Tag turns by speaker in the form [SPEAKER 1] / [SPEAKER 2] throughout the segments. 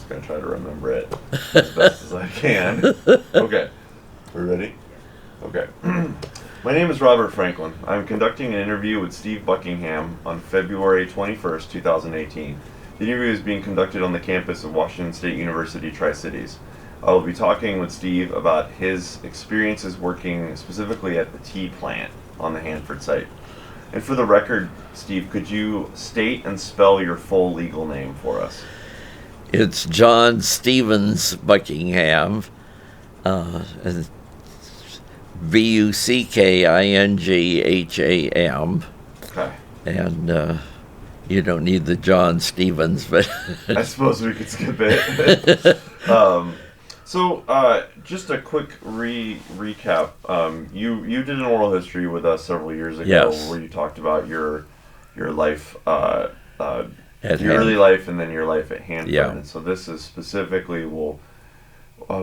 [SPEAKER 1] just going to try to remember it as best as I can. Okay. We're ready? Okay. My name is Robert Franklin. I'm conducting an interview with Steve Buckingham on February 21st, 2018. The interview is being conducted on the campus of Washington State University, Tri-Cities. I will be talking with Steve about his experiences working specifically at the tea plant on the Hanford site. And for the record, Steve, could you state and spell your full legal name for us?
[SPEAKER 2] It's John Stevens Buckingham, Buckingham.
[SPEAKER 1] Okay.
[SPEAKER 2] And you don't need the John Stevens, but
[SPEAKER 1] I suppose we could skip it. So, just a quick recap. You did an oral history with us several years ago,
[SPEAKER 2] yes,
[SPEAKER 1] where you talked about your life, your
[SPEAKER 2] Hanford.
[SPEAKER 1] early life, and then your life at Hanford.
[SPEAKER 2] Yeah.
[SPEAKER 1] And so this is specifically will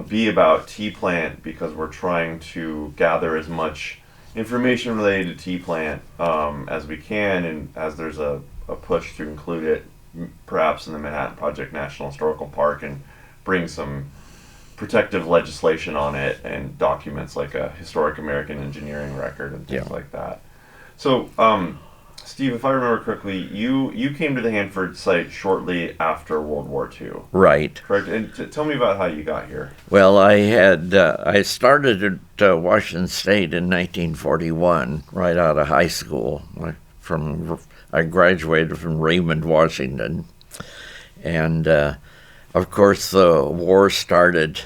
[SPEAKER 1] be about tea plant, because we're trying to gather as much information related to tea plant as we can, and as there's a push to include it perhaps in the Manhattan Project National Historical Park and bring some protective legislation on it and documents like a historic American engineering record and things like that. So, Steve, if I remember correctly, you came to the Hanford site shortly after World War II.
[SPEAKER 2] Right.
[SPEAKER 1] Correct. And tell me about how you got here.
[SPEAKER 2] Well, I started at Washington State in 1941, right out of high school. I graduated from Raymond, Washington, and of course the war started.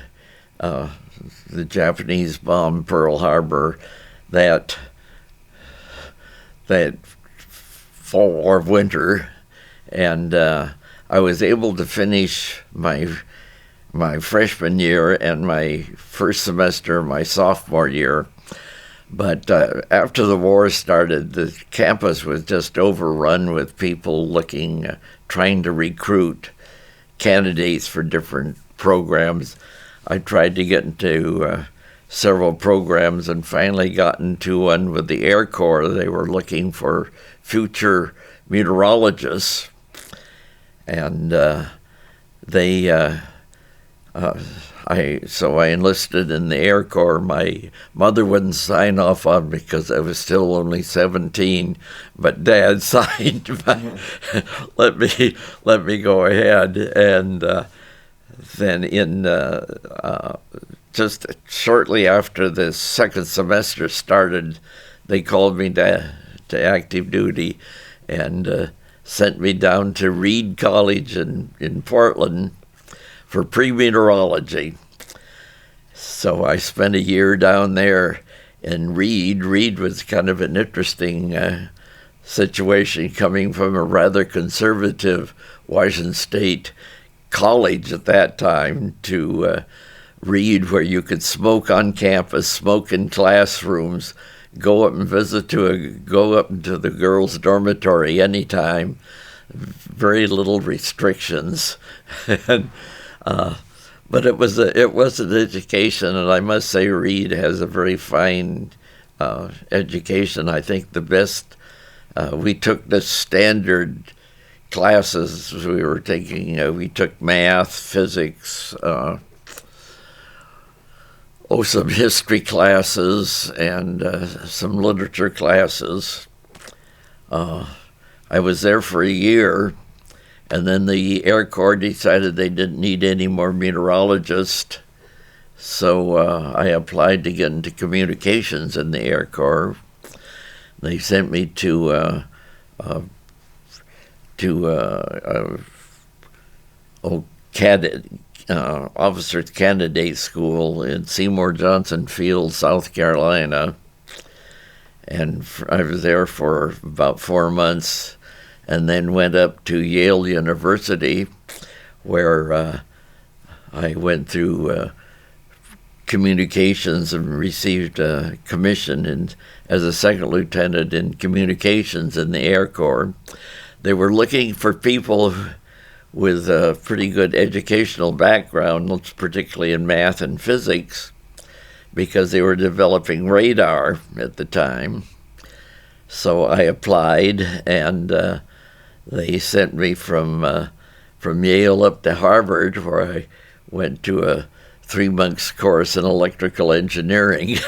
[SPEAKER 2] The Japanese bombed Pearl Harbor that fall or winter, and I was able to finish my freshman year and my first semester, my sophomore year. But after the war started, the campus was just overrun with people trying to recruit candidates for different programs. I tried to get into several programs and finally got into one with the Air Corps. They were looking for future meteorologists, and so I enlisted in the Air Corps. My mother wouldn't sign off on me because I was still only 17, but Dad signed. let me go ahead. And then just shortly after the second semester started, they called me to active duty and sent me down to Reed College in Portland for pre-meteorology. So I spent a year down there in Reed. Reed was kind of an interesting situation, coming from a rather conservative Washington State college at that time to Reed, where you could smoke on campus, smoke in classrooms, go up into the girls' dormitory anytime. Very little restrictions. And but it was an education, and I must say Reed has a very fine education. I think the best. We took the standard classes we were taking. We took math, physics, some history classes, and some literature classes. I was there for a year. And then the Air Corps decided they didn't need any more meteorologists, so I applied to get into communications in the Air Corps. They sent me to officer's candidate school in Seymour Johnson Field, South Carolina, and I was there for about 4 months. And then went up to Yale University, where I went through communications and received a commission as a second lieutenant in communications in the Air Corps. They were looking for people with a pretty good educational background, particularly in math and physics, because they were developing radar at the time. So I applied, and they sent me from from Yale up to Harvard, where I went to a 3 months course in electrical engineering,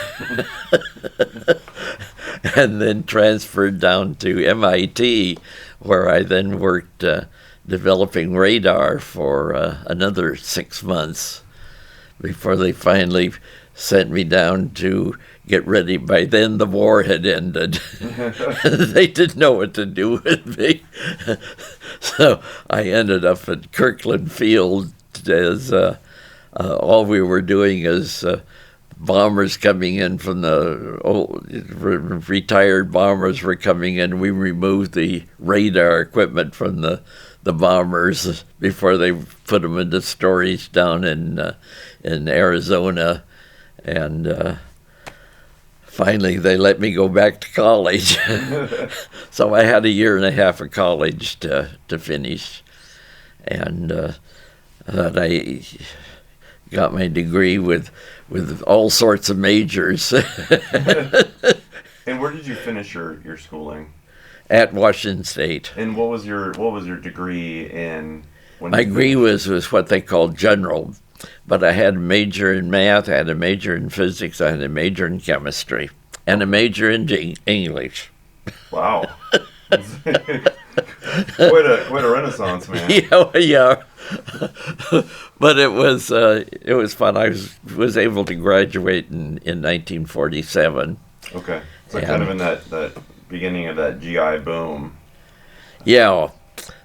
[SPEAKER 2] and then transferred down to MIT, where I then worked developing radar for another 6 months before they finally sent me down to get ready. By then, the war had ended. They didn't know what to do with me. So I ended up at Kirkland Field as all we were doing is bombers coming in from the retired bombers were coming in. We removed the radar equipment from the bombers before they put them into storage down in Arizona, and finally they let me go back to college. So I had a year and a half of college to finish, and I got my degree with all sorts of majors.
[SPEAKER 1] And where did you finish your schooling?
[SPEAKER 2] At Washington State.
[SPEAKER 1] And what was your degree in?
[SPEAKER 2] My degree was what they called general, but I had a major in math, I had a major in physics, I had a major in chemistry, and a major in English.
[SPEAKER 1] Wow. quite a renaissance, man.
[SPEAKER 2] Yeah. But it was fun. I was able to graduate in 1947.
[SPEAKER 1] Okay, so kind of in that beginning of that GI boom.
[SPEAKER 2] Yeah,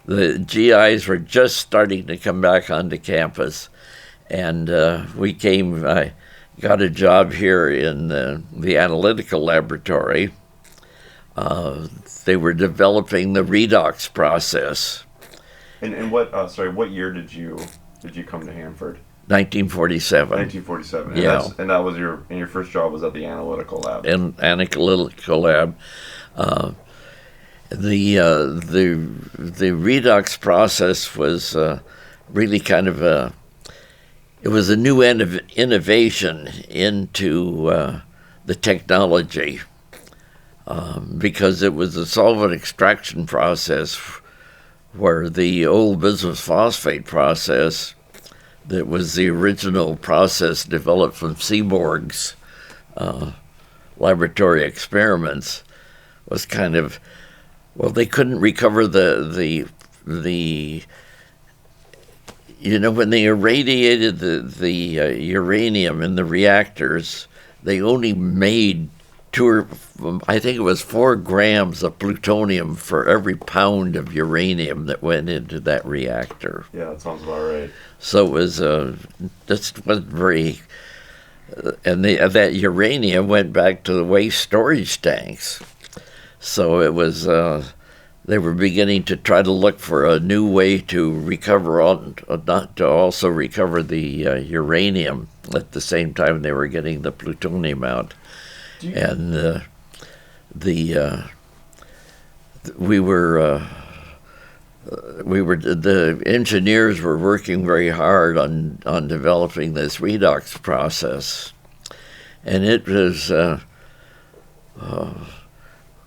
[SPEAKER 2] the GIs were just starting to come back onto campus, and I got a job here in the analytical laboratory. They were developing the redox process.
[SPEAKER 1] And what year did you come to Hanford?
[SPEAKER 2] 1947.
[SPEAKER 1] 1947.
[SPEAKER 2] Yeah.
[SPEAKER 1] And that was your first job was at the analytical lab.
[SPEAKER 2] In analytical lab. The redox process was really kind of it was a new innovation into the technology, because it was a solvent extraction process where the old bismuth phosphate process, that was the original process developed from Seaborg's laboratory experiments, was kind of, well, they couldn't recover the when they irradiated the uranium in the reactors, they only made I think it was 4 grams of plutonium for every pound of uranium that went into that reactor.
[SPEAKER 1] Yeah, that sounds about right.
[SPEAKER 2] So it was just wasn't very, and that uranium went back to the waste storage tanks. So it was they were beginning to try to look for a new way to recover not to also recover the uranium at the same time they were getting the plutonium out. And the engineers were working very hard on developing this redox process, and it was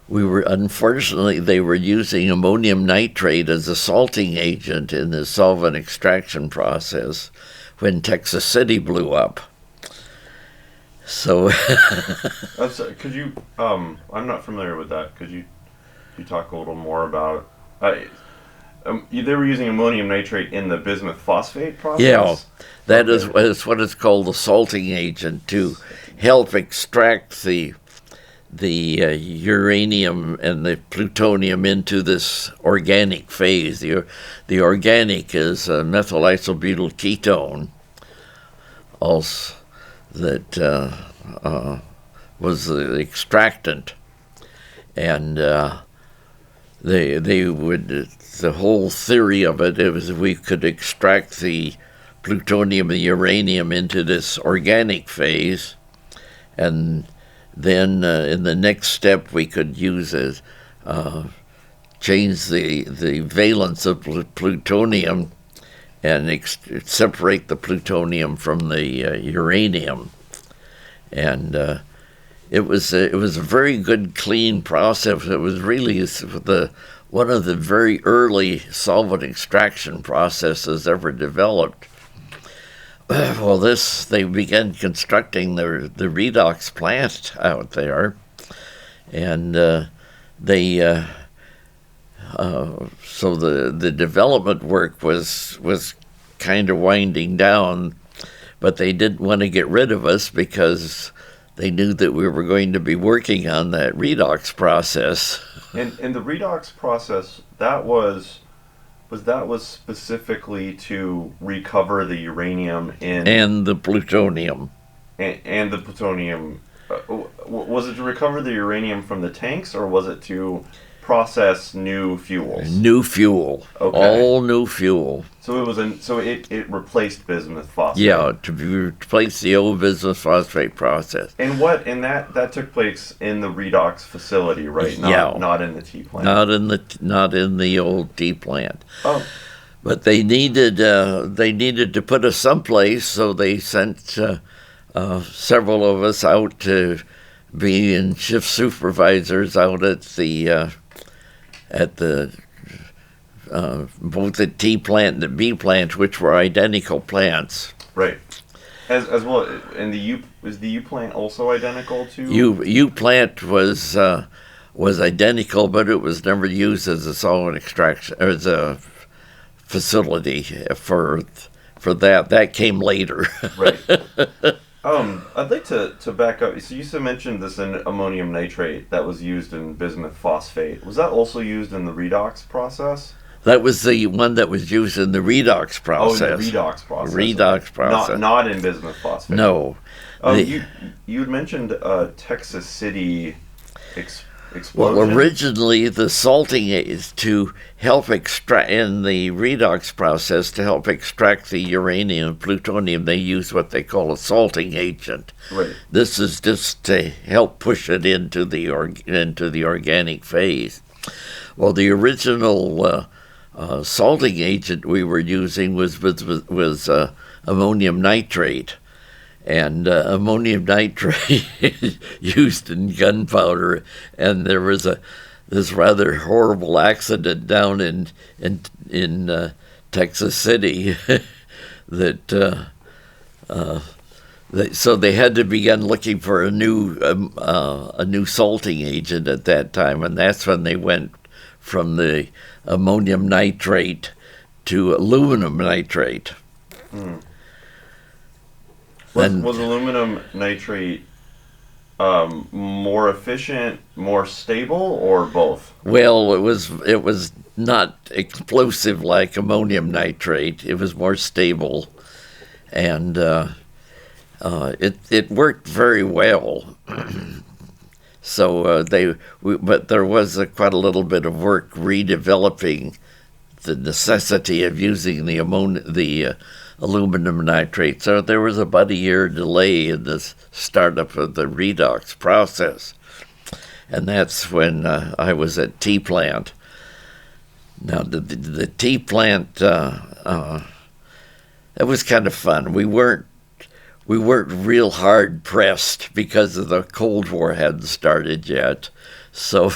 [SPEAKER 2] unfortunately they were using ammonium nitrate as a salting agent in the solvent extraction process when Texas City blew up. So,
[SPEAKER 1] could you? I'm not familiar with that. Could you talk a little more about? They were using ammonium nitrate in the bismuth phosphate process.
[SPEAKER 2] Yeah, that is what it's called, the salting agent, to help extract the uranium and the plutonium into this organic phase. The organic is a methyl isobutyl ketone, also that was the extractant, and they would. The whole theory of it was we could extract the plutonium and uranium into this organic phase, and then in the next step we could use it, change the valence of plutonium and separate the plutonium from the uranium, and it was a very good, clean process. It was really the one of the very early solvent extraction processes ever developed. Well, they began constructing the redox plant out there, and they so the development work was kind of winding down, but they didn't want to get rid of us because they knew that we were going to be working on that redox process.
[SPEAKER 1] And the redox process, that was specifically to recover the uranium in
[SPEAKER 2] And the plutonium.
[SPEAKER 1] and the plutonium. Was it to recover the uranium from the tanks, or was it to process new fuels?
[SPEAKER 2] New fuel.
[SPEAKER 1] Okay.
[SPEAKER 2] All new fuel.
[SPEAKER 1] So it replaced bismuth phosphate.
[SPEAKER 2] Yeah, to replace the old bismuth phosphate process.
[SPEAKER 1] And that took place in the redox facility, right? Not in the tea plant.
[SPEAKER 2] Not in the old tea plant.
[SPEAKER 1] Oh.
[SPEAKER 2] But they needed to put us someplace, so they sent several of us out to be in shift supervisors out at the both the T plant and the B plant, which were identical plants.
[SPEAKER 1] Right. As well, and is the U plant also identical to?
[SPEAKER 2] U plant was identical, but it was never used as a solvent extraction or as a facility for that. That came later.
[SPEAKER 1] Right. I'd like to back up. So you mentioned this in ammonium nitrate that was used in bismuth phosphate. Was that also used in the redox process?
[SPEAKER 2] That was the one that was used in the redox process.
[SPEAKER 1] Oh, in the redox process.
[SPEAKER 2] Redox process.
[SPEAKER 1] Not in bismuth phosphate.
[SPEAKER 2] No.
[SPEAKER 1] You had mentioned Texas City explosion.
[SPEAKER 2] Well, originally the salting is to help extract in the redox process to help extract the uranium and plutonium. They use what they call a salting agent.
[SPEAKER 1] Right.
[SPEAKER 2] This is just to help push it into the organic phase. Well, the original salting agent we were using was ammonium nitrate. And ammonium nitrate used in gunpowder, and there was this rather horrible accident down in Texas City so they had to begin looking for a new salting agent at that time, and that's when they went from the ammonium nitrate to aluminum nitrate.
[SPEAKER 1] Mm. Was aluminum nitrate more efficient, more stable, or both?
[SPEAKER 2] Well, it was not explosive like ammonium nitrate. It was more stable, and it worked very well. So but there was quite a little bit of work redeveloping the necessity of using the aluminum nitrate. So there was about a year delay in the startup of the redox process. And that's when I was at T plant. Now, the T plant, it was kind of fun. We weren't real hard pressed because of the Cold War hadn't started yet. So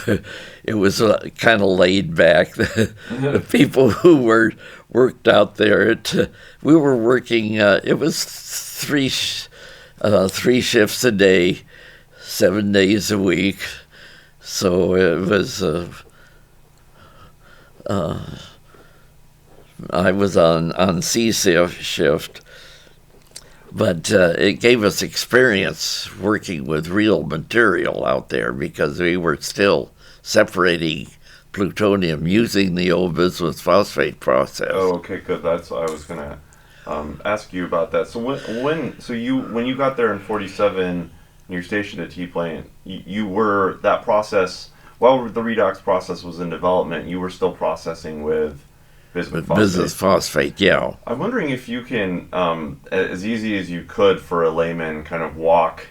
[SPEAKER 2] it was kind of laid back. The people who worked out there, we were working. It was three shifts a day, 7 days a week. So it was. I was on C shift. But it gave us experience working with real material out there because we were still separating plutonium using the old bismuth phosphate process.
[SPEAKER 1] Oh, okay, good. That's I was gonna ask you about that. So when you got there in '47, and you're stationed at T plant, you were that process while the redox process was in development. You were still processing with bismuth
[SPEAKER 2] phosphate, yeah.
[SPEAKER 1] I'm wondering if you can, as easy as you could for a layman, kind of walk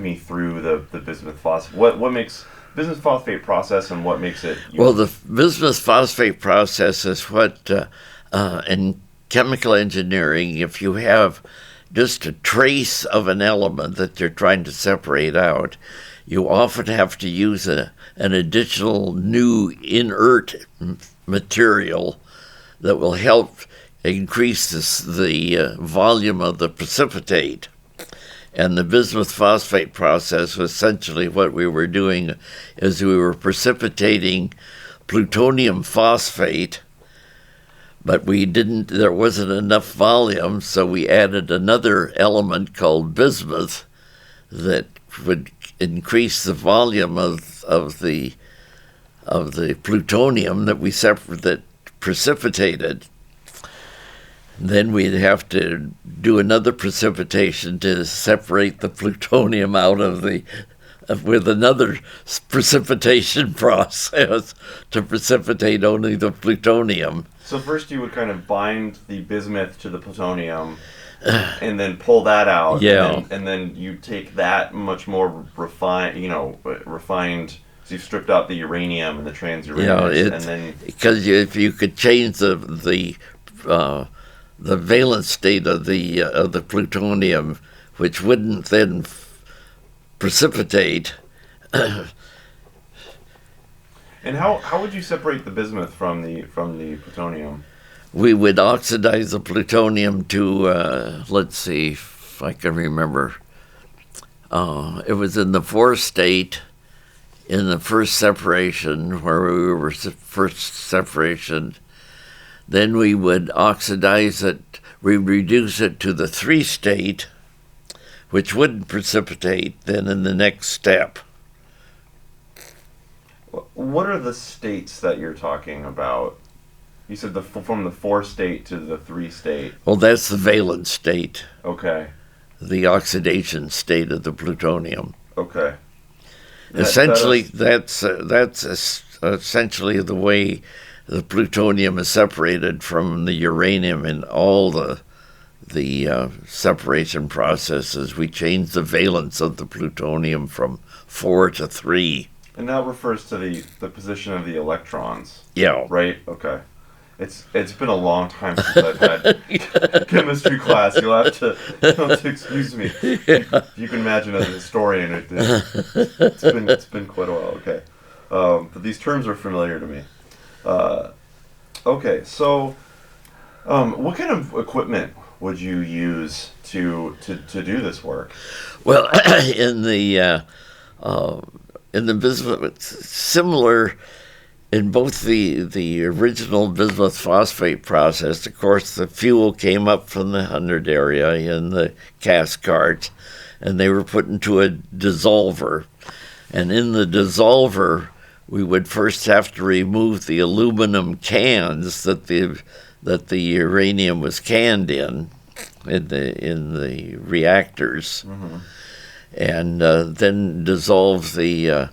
[SPEAKER 1] me through the bismuth phosphate. What makes bismuth phosphate process and what makes it useful?
[SPEAKER 2] Well, the bismuth phosphate process is what, in chemical engineering, if you have just a trace of an element that you're trying to separate out, you often have to use an additional new inert material that will help increase the volume of the precipitate. And the bismuth phosphate process, essentially what we were doing is we were precipitating plutonium phosphate, but there wasn't enough volume, so we added another element called bismuth that would increase the volume of the plutonium that precipitated. Then we'd have to do another precipitation to separate the plutonium out of with another precipitation process to precipitate only the plutonium.
[SPEAKER 1] So first you would kind of bind the bismuth to the plutonium and then pull that out.
[SPEAKER 2] Yeah.
[SPEAKER 1] And then you take that much more refined, so you've stripped out the uranium and the transuranium. And then
[SPEAKER 2] because if you could change the valence state of the plutonium, which wouldn't then precipitate.
[SPEAKER 1] And how would you separate the bismuth from the plutonium?
[SPEAKER 2] We would oxidize the plutonium to, let's see if I can remember. It was in the fourth state, in the first separation, where we were first separation. Then we would oxidize it, we reduce it to the 3 state, which wouldn't precipitate then in the next step.
[SPEAKER 1] What are the states that you're talking about? You said from the 4 state to the 3 state.
[SPEAKER 2] Well, that's the valence state.
[SPEAKER 1] Okay.
[SPEAKER 2] The oxidation state of the plutonium.
[SPEAKER 1] Okay.
[SPEAKER 2] Essentially, that's essentially the way the plutonium is separated from the uranium in all the separation processes. We change the valence of the plutonium from 4 to 3.
[SPEAKER 1] And that refers to the position of the electrons.
[SPEAKER 2] Yeah.
[SPEAKER 1] Right? Okay. It's been a long time since I've had chemistry class. You'll have to excuse me.
[SPEAKER 2] Yeah.
[SPEAKER 1] You can imagine as a historian, it's been quite a while. Okay. But these terms are familiar to me. Okay, so what kind of equipment would you use to do this work?
[SPEAKER 2] Well, in the bismuth, similar in both the original bismuth phosphate process. Of course, the fuel came up from the 100 area in the cast carts, and they were put into a dissolver. And in the dissolver, we would first have to remove the aluminum cans that the uranium was canned in the reactors,
[SPEAKER 1] Mm-hmm.
[SPEAKER 2] and then dissolve the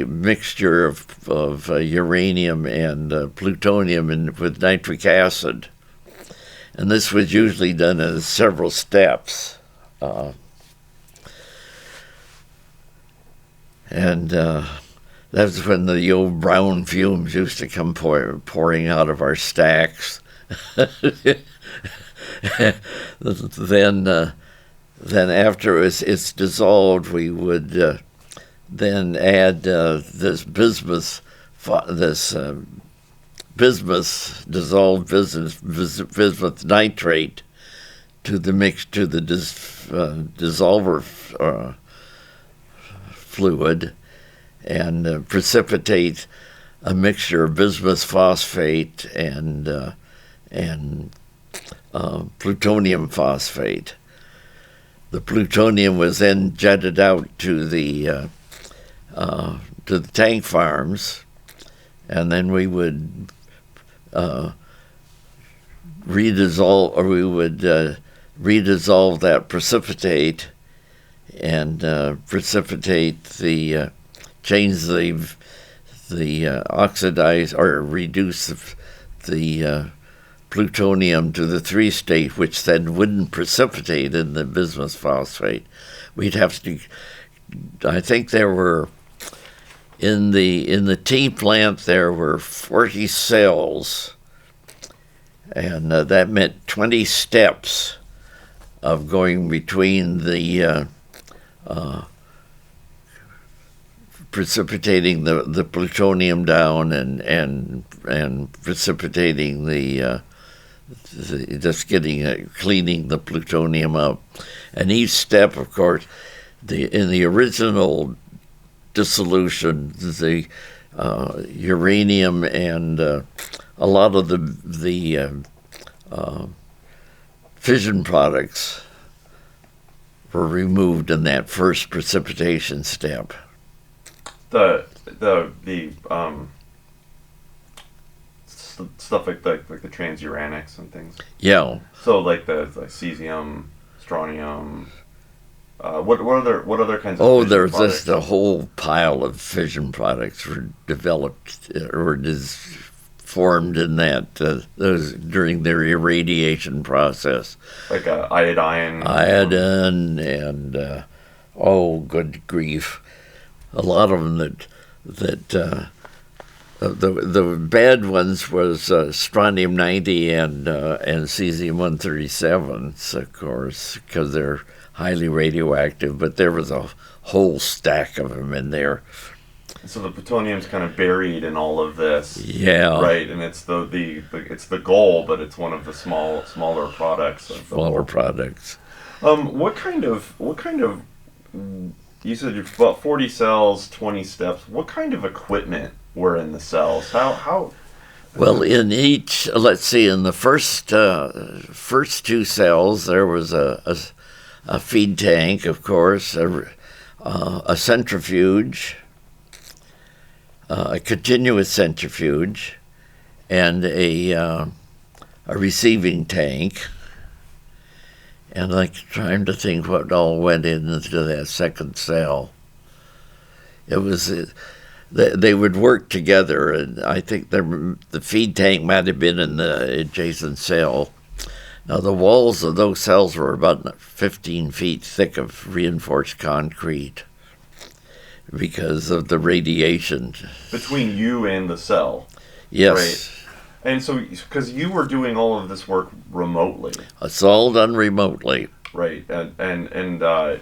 [SPEAKER 2] mixture of uranium and plutonium with nitric acid, and this was usually done in several steps. And that's when the old brown fumes used to come pouring out of our stacks. Then after it's dissolved, we would then add this bismuth, dissolved bismuth nitrate to the dissolver fluid, and precipitate a mixture of bismuth phosphate and plutonium phosphate. The plutonium was then jetted out to the tank farms, and then we would redissolve that precipitate and change the oxidize or reduce the plutonium to the 3 state, which then wouldn't precipitate in the bismuth phosphate. We'd have to, I think there were, in the T plant there were 40 cells, and that meant 20 steps of going between the precipitating the plutonium down and precipitating just getting cleaning the plutonium up, and each step, of course, in the original dissolution, the uranium and a lot of the fission products were removed in that first precipitation step.
[SPEAKER 1] The stuff like the transuranics and things.
[SPEAKER 2] Yeah.
[SPEAKER 1] So like the cesium, strontium. What other kinds of?
[SPEAKER 2] Oh,
[SPEAKER 1] fission
[SPEAKER 2] there's
[SPEAKER 1] products?
[SPEAKER 2] just a whole pile of fission products were developed or formed in that those during their irradiation process.
[SPEAKER 1] Like iodine.
[SPEAKER 2] Iodine and oh, good grief, a lot of them that the bad ones was strontium 90 and cesium 137, of course, because they're highly radioactive. But there was a whole stack of them in there.
[SPEAKER 1] So the plutonium's kind of buried in all of this.
[SPEAKER 2] Yeah.
[SPEAKER 1] Right, and it's it's the goal, but it's one of the smaller products.
[SPEAKER 2] Smaller products.
[SPEAKER 1] What kind of you said you're about 40 cells, 20 steps. What kind of equipment were in the cells? How?
[SPEAKER 2] Well, in each, let's see, in the first two cells, there was a feed tank, of course, a centrifuge, a continuous centrifuge, and a receiving tank. And I'm trying to think what all went into that second cell. It was they would work together, and I think the feed tank might have been in the adjacent cell. Now, the walls of those cells were about 15 feet thick of reinforced concrete because of the radiation.
[SPEAKER 1] Between you and the cell?
[SPEAKER 2] Yes.
[SPEAKER 1] Right. And so, because you were doing all of this work remotely.
[SPEAKER 2] It's all done remotely.
[SPEAKER 1] Right. And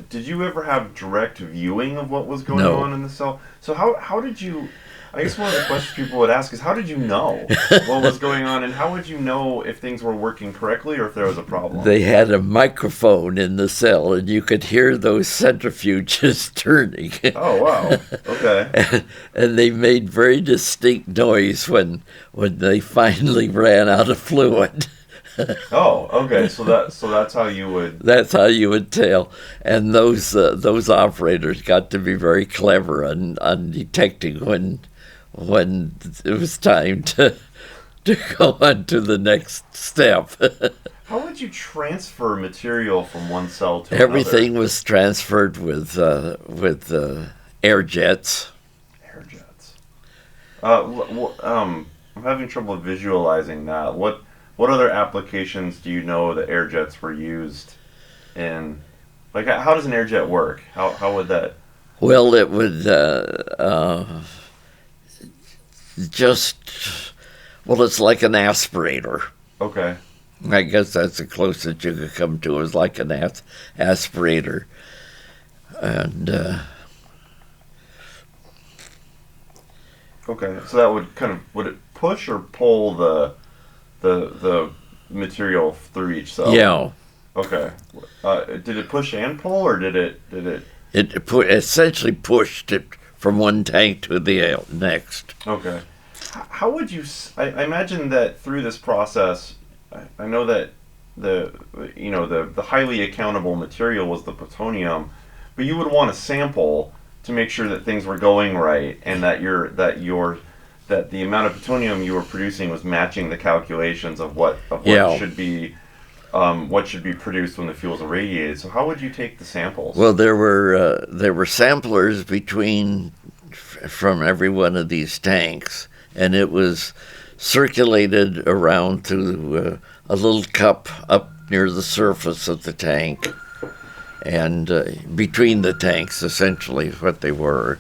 [SPEAKER 1] did you ever have direct viewing of what was going
[SPEAKER 2] No.
[SPEAKER 1] on in the cell? So how did you... I guess one of the questions people would ask is, how did you know what was going on, and how would you know if things were working correctly or if there was a problem?
[SPEAKER 2] They had a microphone in the cell, and you could hear those centrifuges turning.
[SPEAKER 1] Oh, wow. Okay.
[SPEAKER 2] And they made very distinct noise when they finally ran out of fluid.
[SPEAKER 1] Oh, okay. So that's how you would...
[SPEAKER 2] That's how you would tell. And those operators got to be very clever on detecting when it was time to go on to the next step.
[SPEAKER 1] How would you transfer material from one cell to
[SPEAKER 2] Everything was transferred with air jets.
[SPEAKER 1] Air jets. I'm having trouble visualizing that. What other applications do you know that air jets were used in? Like, how does an air jet work? How would that?
[SPEAKER 2] Well, it would it's like an aspirator.
[SPEAKER 1] Okay.
[SPEAKER 2] I guess that's the closest you could come to. It was like an aspirator. And
[SPEAKER 1] Okay, so that would it push or pull the material through each cell?
[SPEAKER 2] yeah,
[SPEAKER 1] Okay. Did it push and pull, or did it?
[SPEAKER 2] it essentially pushed it from one tank to the next.
[SPEAKER 1] Okay. How would you? I imagine that through this process, I know that the highly accountable material was the plutonium, but you would want a sample to make sure that things were going right and that the amount of plutonium you were producing was matching the calculations of what should be produced when the fuel is irradiated. So how would you take the samples?
[SPEAKER 2] Well, there were samplers from every one of these tanks, and it was circulated around to a little cup up near the surface of the tank, and between the tanks, essentially, is what they were,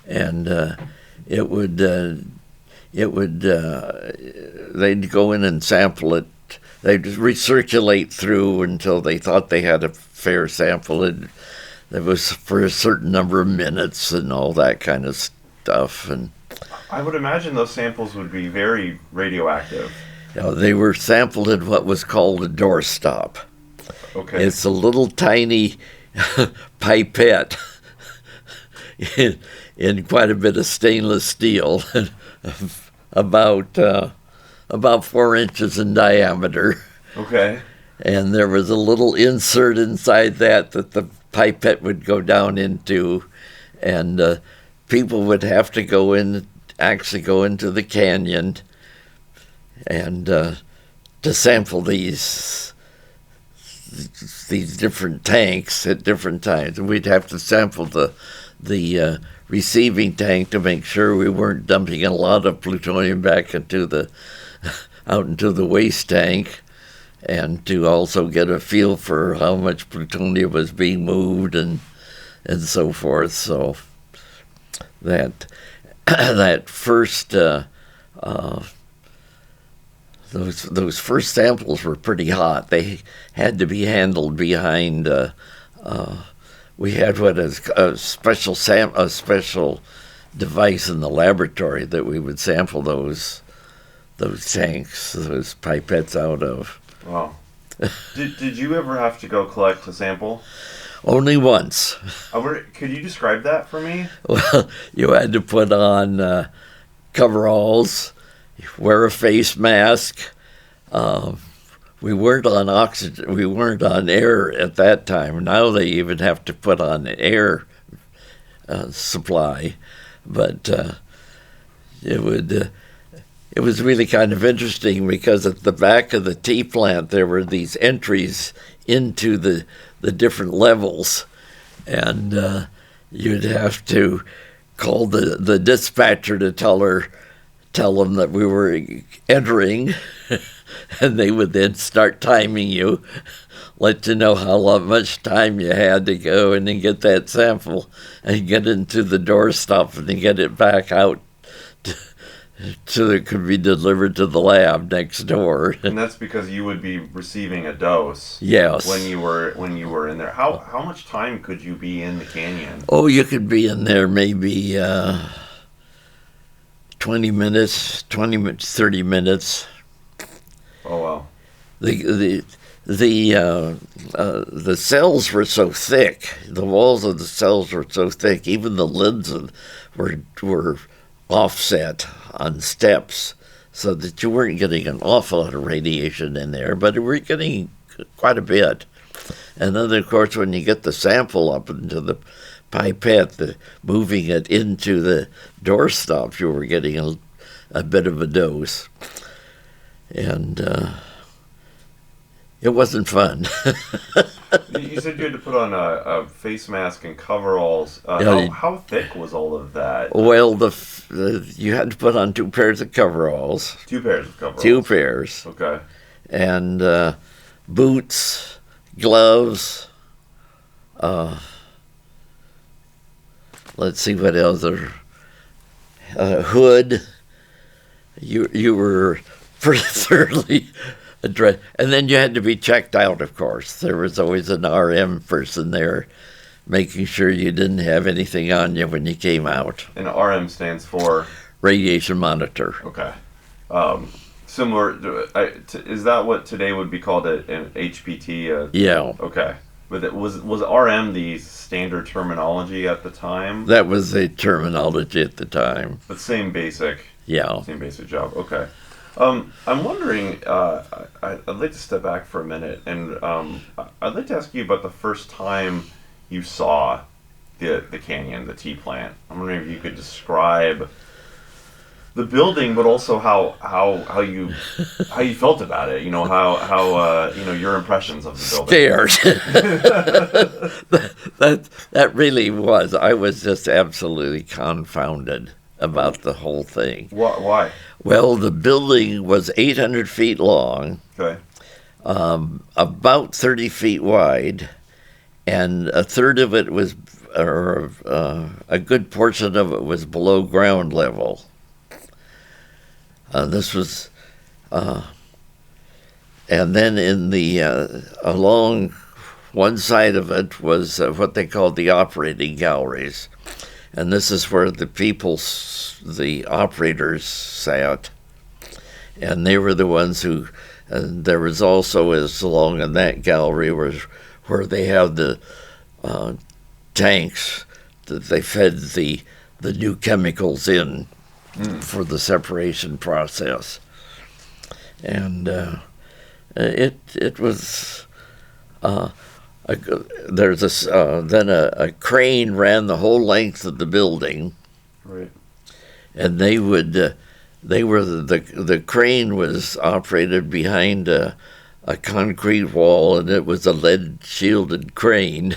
[SPEAKER 2] and they'd go in and sample it they'd recirculate through until they thought they had a fair sample. And it was for a certain number of minutes and all that kind of stuff. And
[SPEAKER 1] I would imagine those samples would be very radioactive.
[SPEAKER 2] they were sampled in what was called a doorstop.
[SPEAKER 1] Okay.
[SPEAKER 2] It's a little tiny pipette in quite a bit of stainless steel, about 4 inches in diameter.
[SPEAKER 1] Okay.
[SPEAKER 2] And there was a little insert inside that the pipette would go down into, and people would have to actually go into the canyon and to sample these different tanks at different times. And we'd have to sample the receiving tank to make sure we weren't dumping a lot of plutonium back out into the waste tank, and to also get a feel for how much plutonium was being moved and so forth. So that that first those first samples were pretty hot. They had to be handled behind. We had what is a special device in the laboratory that we would sample those tanks, those pipettes out of.
[SPEAKER 1] Wow. Did you ever have to go collect a sample?
[SPEAKER 2] Only once.
[SPEAKER 1] Could you describe that for me?
[SPEAKER 2] Well, you had to put on coveralls, wear a face mask. We weren't on oxygen. We weren't on air at that time. Now they even have to put on air supply, but it was really kind of interesting because at the back of the tea plant there were these entries into the different levels, and you'd have to call the dispatcher to tell them that we were entering, and they would then start timing you, let you know how much time you had to go and then get that sample and get into the doorstop and then get it back out so it could be delivered to the lab next door.
[SPEAKER 1] And that's because you would be receiving a dose.
[SPEAKER 2] Yes.
[SPEAKER 1] When you were in there. How much time could you be in the canyon?
[SPEAKER 2] Oh, you could be in there maybe 20 minutes, 30 minutes.
[SPEAKER 1] Oh wow.
[SPEAKER 2] The cells were so thick. The walls of the cells were so thick. Even the lids were offset on steps, so that you weren't getting an awful lot of radiation in there, but you were getting quite a bit. And then, of course, when you get the sample up into the pipette, moving it into the doorstop, you were getting a bit of a dose. And it wasn't fun.
[SPEAKER 1] You said you had to put on a face mask and coveralls. How thick was all of that?
[SPEAKER 2] Well, you had to put on 2 pairs of coveralls.
[SPEAKER 1] 2 pairs of coveralls.
[SPEAKER 2] 2 pairs.
[SPEAKER 1] Okay.
[SPEAKER 2] And boots, gloves. Let's see what else. Hood. You were pretty thoroughly addressed. And then you had to be checked out, of course. There was always an RM person there making sure you didn't have anything on you when you came out.
[SPEAKER 1] And RM stands for?
[SPEAKER 2] Radiation monitor.
[SPEAKER 1] Okay. Similar, is that what today would be called an HPT?
[SPEAKER 2] Yeah.
[SPEAKER 1] Okay. But was RM the standard terminology at the time?
[SPEAKER 2] That was the terminology at the time.
[SPEAKER 1] But same basic.
[SPEAKER 2] Yeah.
[SPEAKER 1] Same basic job. Okay. I'm wondering, I'd like to step back for a minute, and I'd like to ask you about the first time you saw the canyon, the tea plant. I'm wondering if you could describe the building, but also how you felt about it. You know, how your impressions of the building.
[SPEAKER 2] Scared. that really was. I was just absolutely confounded about the whole thing.
[SPEAKER 1] Why?
[SPEAKER 2] Well, the building was 800 feet long,
[SPEAKER 1] okay,
[SPEAKER 2] about 30 feet wide, and a third of it was, or a good portion of it was below ground level. This was and then in the along one side of it was what they called the operating galleries, and this is where the operators sat, and they were the ones who. And there was also, as along in that gallery, where they have the tanks that they fed the new chemicals in for the separation process, and it was there's then a crane ran the whole length of the building,
[SPEAKER 1] Right.
[SPEAKER 2] and the crane was operated behind a concrete wall, and it was a lead shielded crane.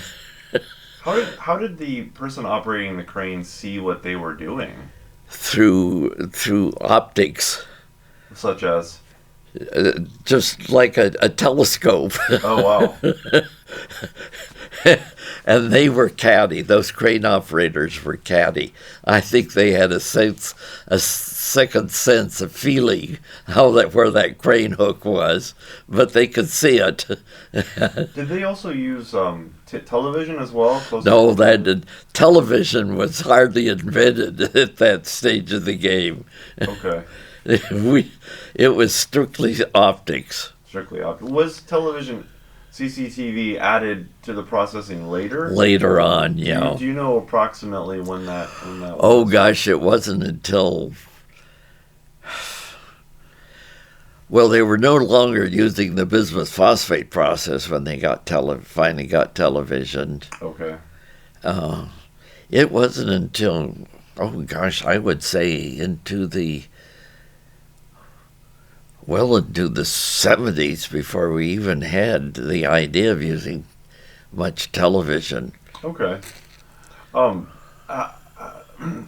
[SPEAKER 1] How did the person operating the crane see what they were doing?
[SPEAKER 2] through optics,
[SPEAKER 1] Such as?
[SPEAKER 2] just like a telescope.
[SPEAKER 1] Oh, wow.
[SPEAKER 2] And they were catty. Those crane operators were catty. I think they had a second sense of feeling where that crane hook was, but they could see it.
[SPEAKER 1] Did they also use television as well?
[SPEAKER 2] No, television was hardly invented at that stage of the game.
[SPEAKER 1] Okay.
[SPEAKER 2] It was strictly optics.
[SPEAKER 1] Strictly optic. Was television, CCTV, added to the processing later?
[SPEAKER 2] Later on, yeah.
[SPEAKER 1] Do you know approximately when that
[SPEAKER 2] Oh
[SPEAKER 1] was?
[SPEAKER 2] gosh, it wasn't until. Well, they were no longer using the bismuth phosphate process when they finally got television.
[SPEAKER 1] Okay.
[SPEAKER 2] It wasn't until, oh gosh, I would say into the 70s before we even had the idea of using much television.
[SPEAKER 1] Okay.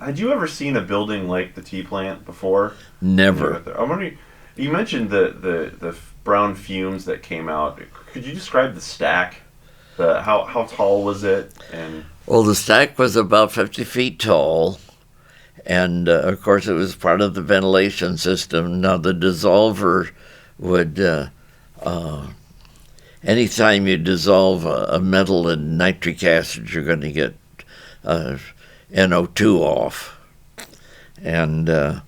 [SPEAKER 1] Had you ever seen a building like the tea plant before?
[SPEAKER 2] Never.
[SPEAKER 1] I'm wondering. You mentioned the brown fumes that came out. Could you describe the stack? How tall was it? And
[SPEAKER 2] Well, the stack was about 50 feet tall, and of course it was part of the ventilation system. Now the dissolver would, anytime you dissolve a metal in nitric acid, you're going to get NO2 off. And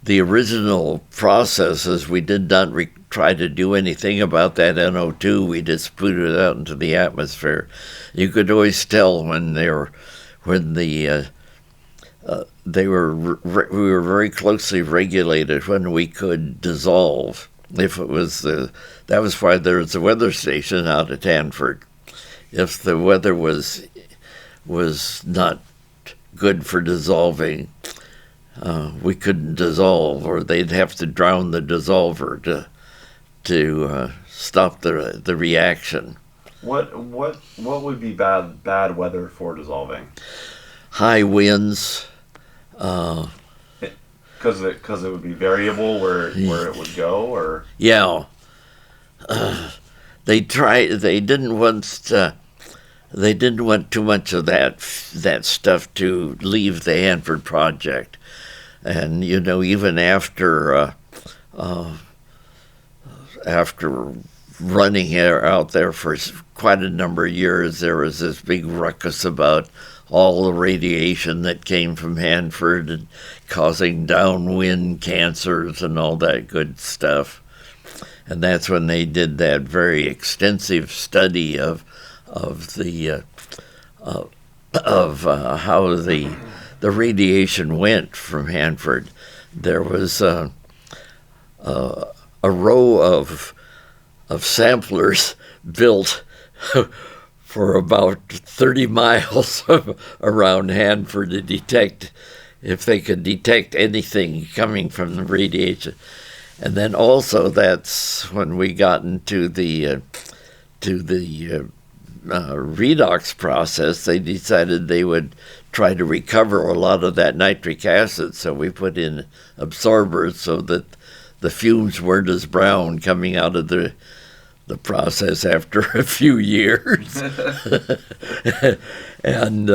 [SPEAKER 2] the original processes, we did not try to do anything about that NO2. We just put it out into the atmosphere. You could always tell we were very closely regulated when we could dissolve. If it was that was why there was a weather station out at Hanford. If the weather was not good for dissolving, we couldn't dissolve, or they'd have to drown the dissolver to stop the reaction.
[SPEAKER 1] what would be bad weather for dissolving?
[SPEAKER 2] High winds.
[SPEAKER 1] Because it would be variable where it would go, or
[SPEAKER 2] Yeah. They didn't want too much of that stuff to leave the Hanford project. And even after running out there for quite a number of years, there was this big ruckus about all the radiation that came from Hanford and causing downwind cancers and all that good stuff. And that's when they did that very extensive study of how the radiation went from Hanford. There was a row of samplers built for about 30 miles around Hanford to detect if they could detect anything coming from the radiation. And then also that's when we got into the redox process. They decided they would try to recover a lot of that nitric acid, so we put in absorbers so that the fumes weren't as brown coming out of the process after a few years. and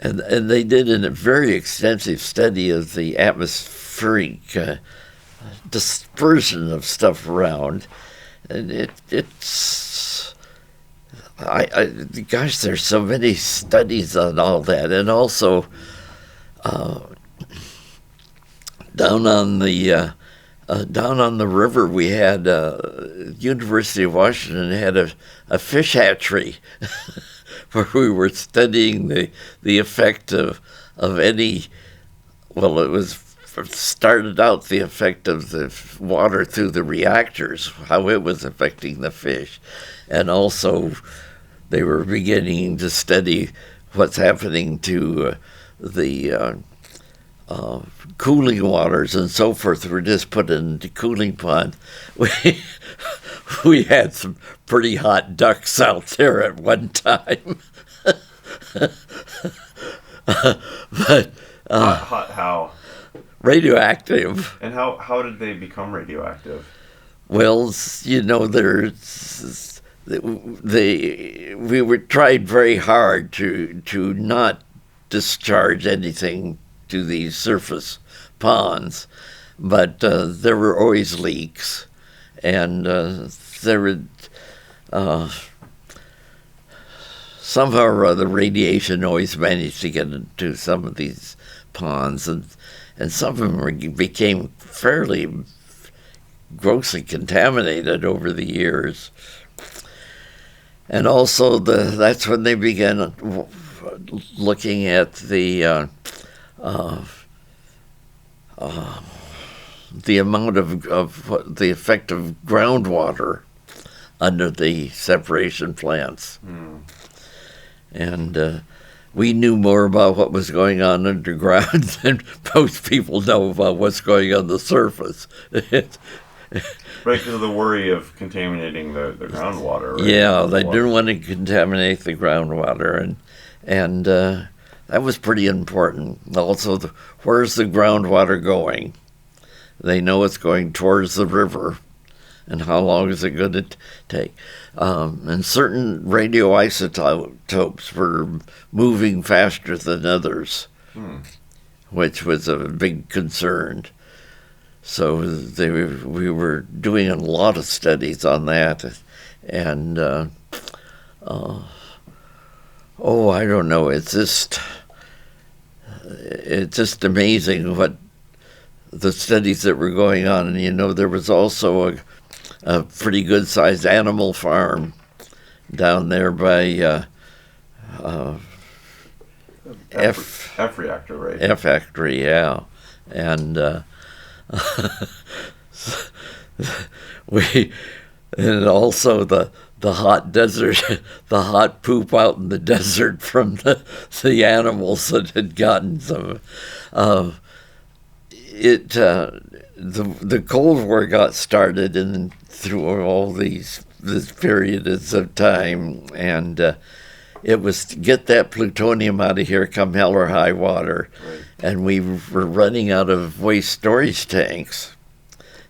[SPEAKER 2] they did a very extensive study of the atmospheric dispersion of stuff around, and it's gosh, there's so many studies on all that, and also down on the river, we had University of Washington had a fish hatchery where we were studying the effect of any. Well, it was started out the effect of the water through the reactors, how it was affecting the fish, and also they were beginning to study what's happening to the cooling waters and so forth. Were just put into cooling ponds. We had some pretty hot ducks out there at one time. But
[SPEAKER 1] Hot how?
[SPEAKER 2] radioactive.
[SPEAKER 1] And how did they become radioactive?
[SPEAKER 2] Well, we were tried very hard to not discharge anything to these surface ponds, but there were always leaks, and there were somehow or other radiation always managed to get into some of these ponds, and some of them became fairly grossly contaminated over the years. And also that's when they began looking at the amount of the effect of groundwater under the separation plants. And we knew more about what was going on underground than most people know about what's going on the surface.
[SPEAKER 1] Right, because of the worry of contaminating the groundwater. Right?
[SPEAKER 2] Yeah, they didn't want to contaminate the groundwater, and that was pretty important. Also, where's the groundwater going? They know it's going towards the river, and how long is it going to take? And certain radioisotopes were moving faster than others, which was a big concern. So we were doing a lot of studies on that, and I don't know. It's just amazing what the studies that were going on. And there was also a pretty good sized animal farm down there by
[SPEAKER 1] F reactor, right?
[SPEAKER 2] F factory, yeah, and. And also the hot desert, the hot poop out in the desert from the animals that had gotten some. The Cold War got started and through all this periods of time, and it was to get that plutonium out of here come hell or high water.
[SPEAKER 1] Right.
[SPEAKER 2] And we were running out of waste storage tanks,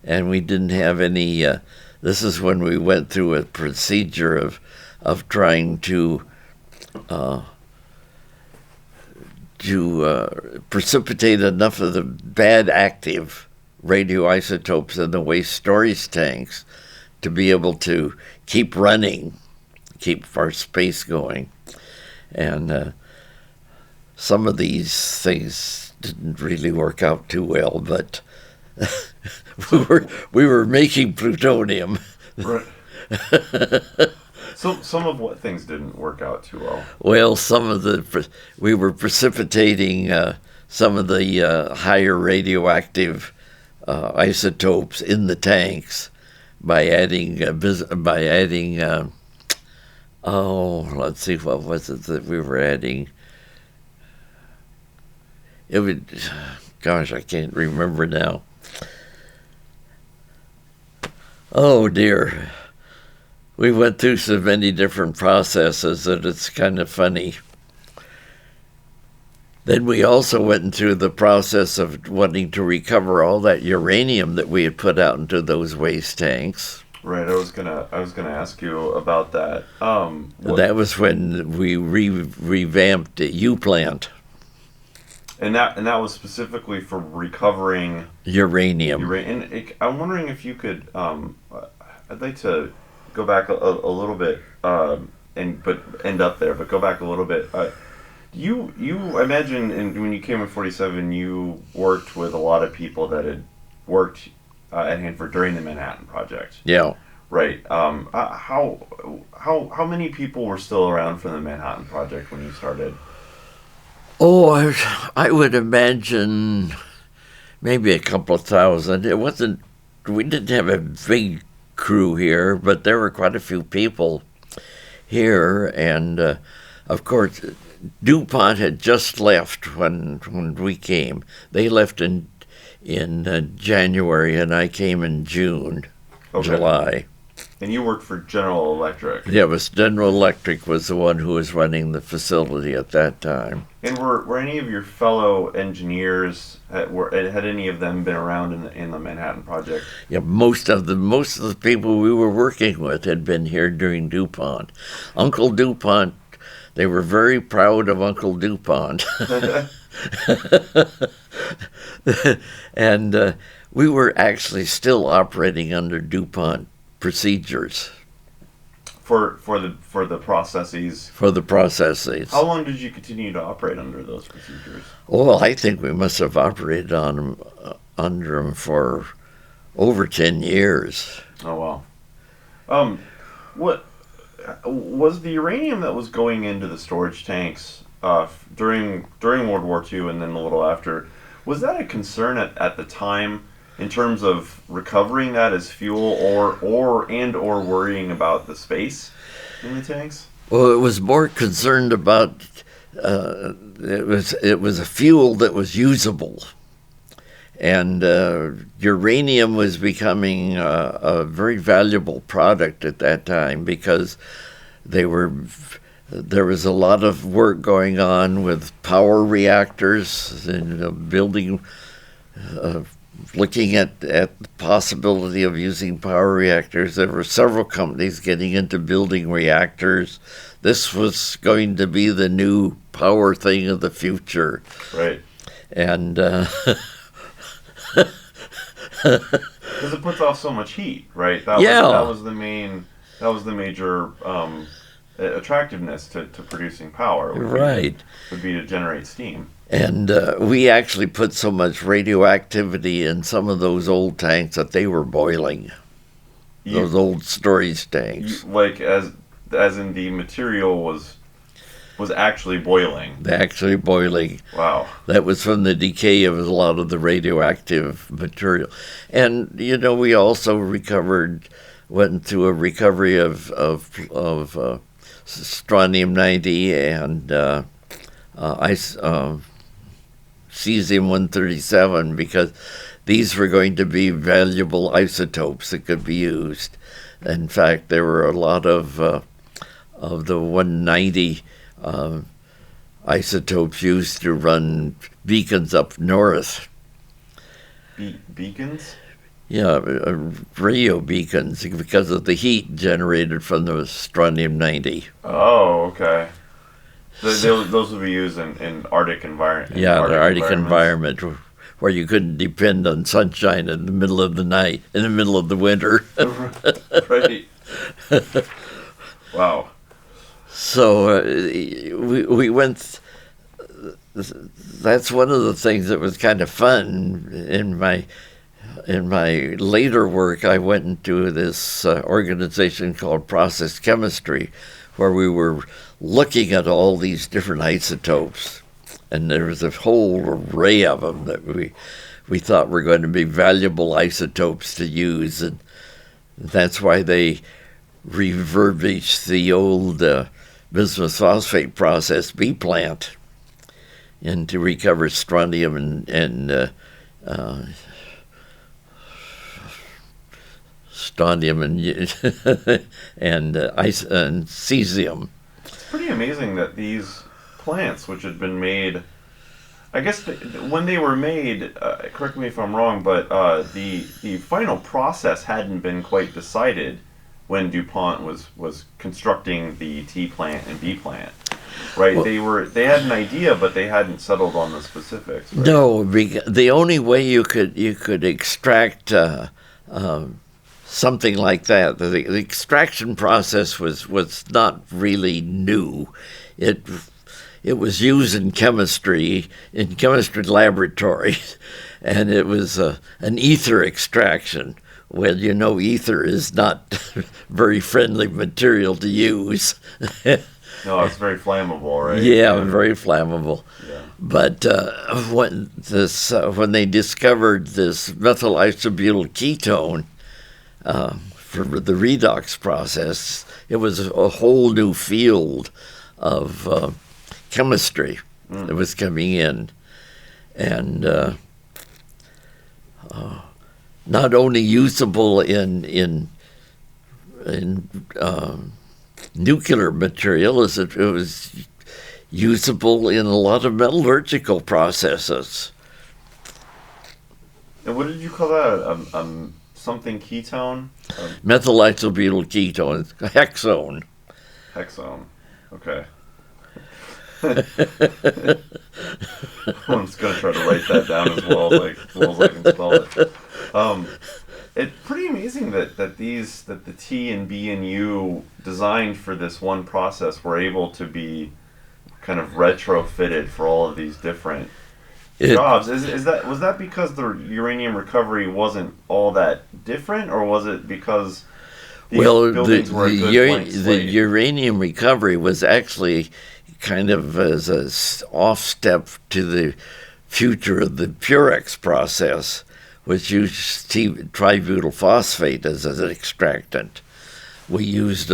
[SPEAKER 2] and we didn't have any. This is when we went through a procedure of trying to precipitate enough of the bad active radioisotopes in the waste storage tanks to be able to keep running, keep our space going. And some of these things didn't really work out too well, but we were making plutonium.
[SPEAKER 1] Right. So some of what things didn't work out too well.
[SPEAKER 2] Well, we were precipitating some of the higher radioactive isotopes in the tanks by adding let's see, what was it that we were adding? It would, gosh, I can't remember now. Oh dear. We went through so many different processes that it's kind of funny. Then we also went through the process of wanting to recover all that uranium that we had put out into those waste tanks.
[SPEAKER 1] Right, I was gonna ask you about that.
[SPEAKER 2] That was when we revamped the U plant.
[SPEAKER 1] And that was specifically for recovering
[SPEAKER 2] uranium.
[SPEAKER 1] uranium. And I'm wondering if you could. I'd like to go back a little bit, and but end up there. But go back a little bit. I imagine when you came in '47, you worked with a lot of people that had worked at Hanford during the Manhattan Project,
[SPEAKER 2] Yeah.
[SPEAKER 1] right? How many people were still around from the Manhattan Project when you started?
[SPEAKER 2] Oh, I would imagine maybe a couple of thousand. It wasn't, we didn't have a big crew here, but there were quite a few people here. And of course, DuPont had just left when we came. They left in January, and I came in June,
[SPEAKER 1] Okay.
[SPEAKER 2] July.
[SPEAKER 1] And you worked for General Electric.
[SPEAKER 2] Yeah, it was General Electric was the one who was running the facility at that time.
[SPEAKER 1] And were any of your fellow engineers had any of them been around in the Manhattan Project?
[SPEAKER 2] Yeah, most of the people we were working with had been here during DuPont. Uncle DuPont, they were very proud of Uncle DuPont. And we were actually still operating under DuPont procedures
[SPEAKER 1] For the processes.
[SPEAKER 2] for the processes.
[SPEAKER 1] How long did you continue to operate under those procedures?
[SPEAKER 2] Well, I think we must have operated under them for over 10 years.
[SPEAKER 1] Oh wow. What was the uranium that was going into the storage tanks during World War II and then a little after? Was that a concern at the time in terms of recovering that as fuel, or worrying about the space in the tanks?
[SPEAKER 2] Well, it was more concerned about it was a fuel that was usable, and uranium was becoming a very valuable product at that time because there was a lot of work going on with power reactors and building. Looking at the possibility of using power reactors, there were several companies getting into building reactors. This was going to be the new power thing of the future.
[SPEAKER 1] Right.
[SPEAKER 2] And
[SPEAKER 1] Because it puts off so much heat, right?
[SPEAKER 2] Yeah.
[SPEAKER 1] That was the major attractiveness to producing power.
[SPEAKER 2] Right.
[SPEAKER 1] Would be to generate steam.
[SPEAKER 2] And we actually put so much radioactivity in some of those old tanks that they were boiling. Those old storage tanks.
[SPEAKER 1] Like as in the material was actually boiling.
[SPEAKER 2] They're actually boiling.
[SPEAKER 1] Wow.
[SPEAKER 2] That was from the decay of a lot of the radioactive material. And, we also went through a recovery of strontium-90 and cesium-137 because these were going to be valuable isotopes that could be used. In fact, there were a lot of the 190 isotopes used to run beacons up north.
[SPEAKER 1] Beacons?
[SPEAKER 2] Yeah, radio beacons because of the heat generated from the strontium-90.
[SPEAKER 1] Oh, okay. Those would be used in Arctic environment.
[SPEAKER 2] Yeah, the Arctic environment where you couldn't depend on sunshine in the middle of the night, in the middle of the winter.
[SPEAKER 1] Right. Wow.
[SPEAKER 2] So we went. That's one of the things that was kind of fun in my later work. I went into this organization called Process Chemistry, where we were looking at all these different isotopes, and there was a whole array of them that we thought were going to be valuable isotopes to use, and that's why they refurbished the old bismuth phosphate process B plant and to recover strontium and strontium and cesium.
[SPEAKER 1] It's pretty amazing that these plants, which had been made, I guess when they were made, correct me if I'm wrong, but the final process hadn't been quite decided when DuPont was constructing the T plant and B plant. right?
[SPEAKER 2] Well,
[SPEAKER 1] They had an idea, but they hadn't settled on the specifics, right?
[SPEAKER 2] no, the only way you could extract something like that, the extraction process was not really new. It it was used in chemistry laboratories, and it was an ether extraction. Well, you know, ether is not very friendly material to use.
[SPEAKER 1] No, it's very flammable, right?
[SPEAKER 2] Yeah, very flammable.
[SPEAKER 1] Yeah.
[SPEAKER 2] But when they discovered this methyl isobutyl ketone for the redox process, it was a whole new field of chemistry that was coming in, and not only usable in nuclear material, as it was usable in a lot of metallurgical processes.
[SPEAKER 1] And what did you call that? Something ketone?
[SPEAKER 2] Methyl isobutyl ketone, hexone.
[SPEAKER 1] Hexone. Okay. I'm just gonna try to write that down as well as I can spell it. It's pretty amazing that the T and B and U designed for this one process were able to be kind of retrofitted for all of these different jobs. Was that because the uranium recovery wasn't all that different, or was it because these buildings were a good blank
[SPEAKER 2] the
[SPEAKER 1] slate?
[SPEAKER 2] uranium recovery was actually kind of as a off step to the future of the Purex process, which used tributyl phosphate as an extractant. We used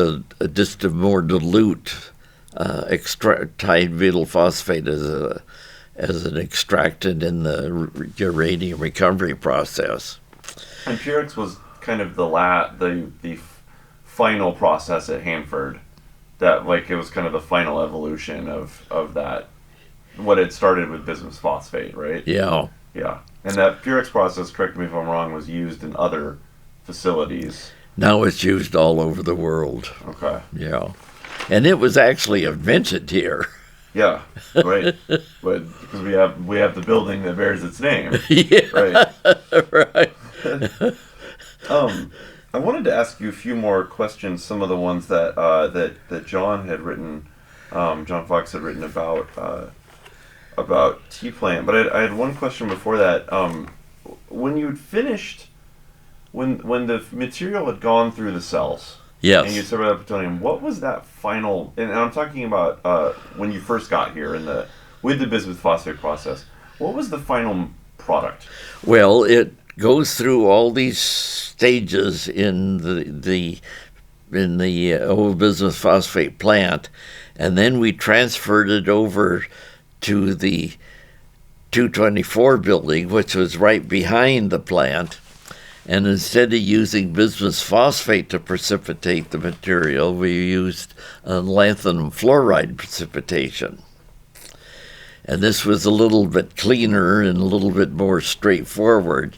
[SPEAKER 2] just a more dilute tributyl phosphate as an extractant in the uranium recovery process.
[SPEAKER 1] And Purex was kind of the final process at Hanford. That it was kind of the final evolution of that. What had started with bismuth phosphate, right?
[SPEAKER 2] Yeah.
[SPEAKER 1] Yeah. And that Purex process, correct me if I'm wrong, was used in other facilities.
[SPEAKER 2] Now it's used all over the world.
[SPEAKER 1] Okay.
[SPEAKER 2] Yeah. And it was actually invented here.
[SPEAKER 1] Yeah, right. But because we have the building that bears its name.
[SPEAKER 2] Yeah.
[SPEAKER 1] Right.
[SPEAKER 2] Right.
[SPEAKER 1] I wanted to ask you a few more questions. Some of the ones that that John had written, John Fox had written about T-Plant. But I had one question before that. When you'd finished, when the material had gone through the cells,
[SPEAKER 2] Yes.
[SPEAKER 1] and you separated out plutonium, what was that final? And I'm talking about when you first got here with the bismuth phosphate process. What was the final product?
[SPEAKER 2] Well, it goes through all these stages in the old bismuth phosphate plant, and then we transferred it over to the 224 building, which was right behind the plant. And instead of using bismuth phosphate to precipitate the material, we used lanthanum fluoride precipitation. And this was a little bit cleaner and a little bit more straightforward.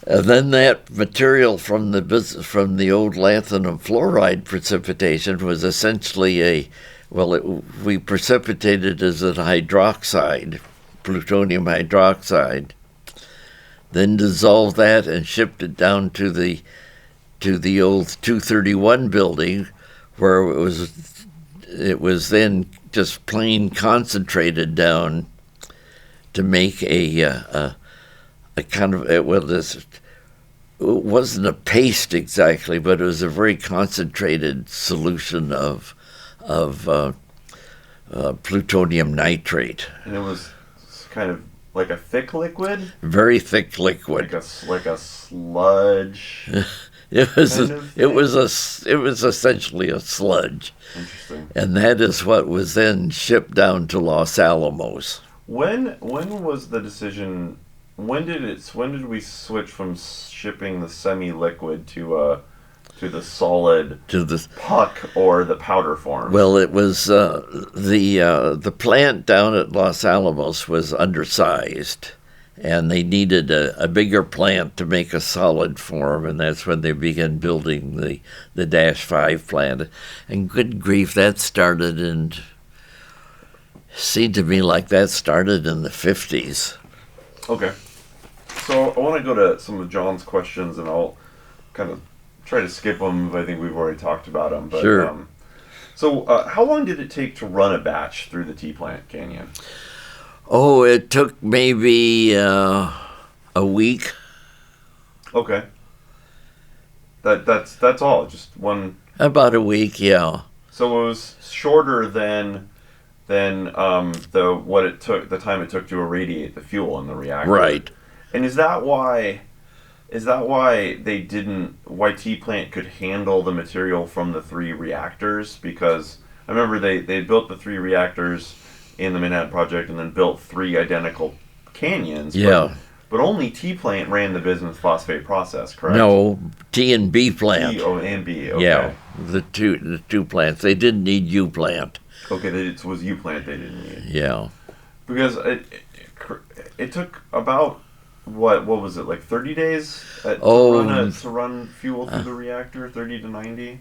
[SPEAKER 2] And then that material from the old lanthanum fluoride precipitation was essentially we precipitated as an hydroxide, plutonium hydroxide, then dissolved that and shipped it down to the old 231 building, where it was then just plain concentrated down to make a kind of it wasn't a paste exactly, but it was a very concentrated solution of plutonium nitrate.
[SPEAKER 1] And it was kind of like a thick liquid.
[SPEAKER 2] Very thick liquid.
[SPEAKER 1] Like a sludge.
[SPEAKER 2] It was essentially a sludge.
[SPEAKER 1] Interesting.
[SPEAKER 2] And that is what was then shipped down to Los Alamos.
[SPEAKER 1] When was the decision? When did we switch from shipping the semi-liquid to the solid,
[SPEAKER 2] to the
[SPEAKER 1] puck or the powder form?
[SPEAKER 2] Well, it was the plant down at Los Alamos was undersized, and they needed a bigger plant to make a solid form, and that's when they began building the Dash 5 plant. And good grief, that started in Seemed to me like that started in the 50s.
[SPEAKER 1] Okay. So I want to go to some of John's questions, and I'll kind of try to skip them if I think we've already talked about them. But,
[SPEAKER 2] Sure.
[SPEAKER 1] How long did it take to run a batch through the T-plant canyon?
[SPEAKER 2] Oh, it took maybe a week.
[SPEAKER 1] Okay. That's all. Just one.
[SPEAKER 2] About a week, yeah.
[SPEAKER 1] So it was shorter than the time it took to irradiate the fuel in the reactor.
[SPEAKER 2] Right.
[SPEAKER 1] And is that why why T-plant could handle the material from the 3 reactors? Because I remember they built the 3 reactors in the Manhattan Project and then built 3 identical canyons.
[SPEAKER 2] Yeah.
[SPEAKER 1] But only T-plant ran the bismuth phosphate process, correct?
[SPEAKER 2] No, T and B plant.
[SPEAKER 1] T, O, and B. Okay.
[SPEAKER 2] Yeah, the two plants. They didn't need U plant.
[SPEAKER 1] Okay, it was U-plant they didn't need.
[SPEAKER 2] Yeah.
[SPEAKER 1] Because it took about what was it, like 30 days to run fuel through the reactor, 30 to 90?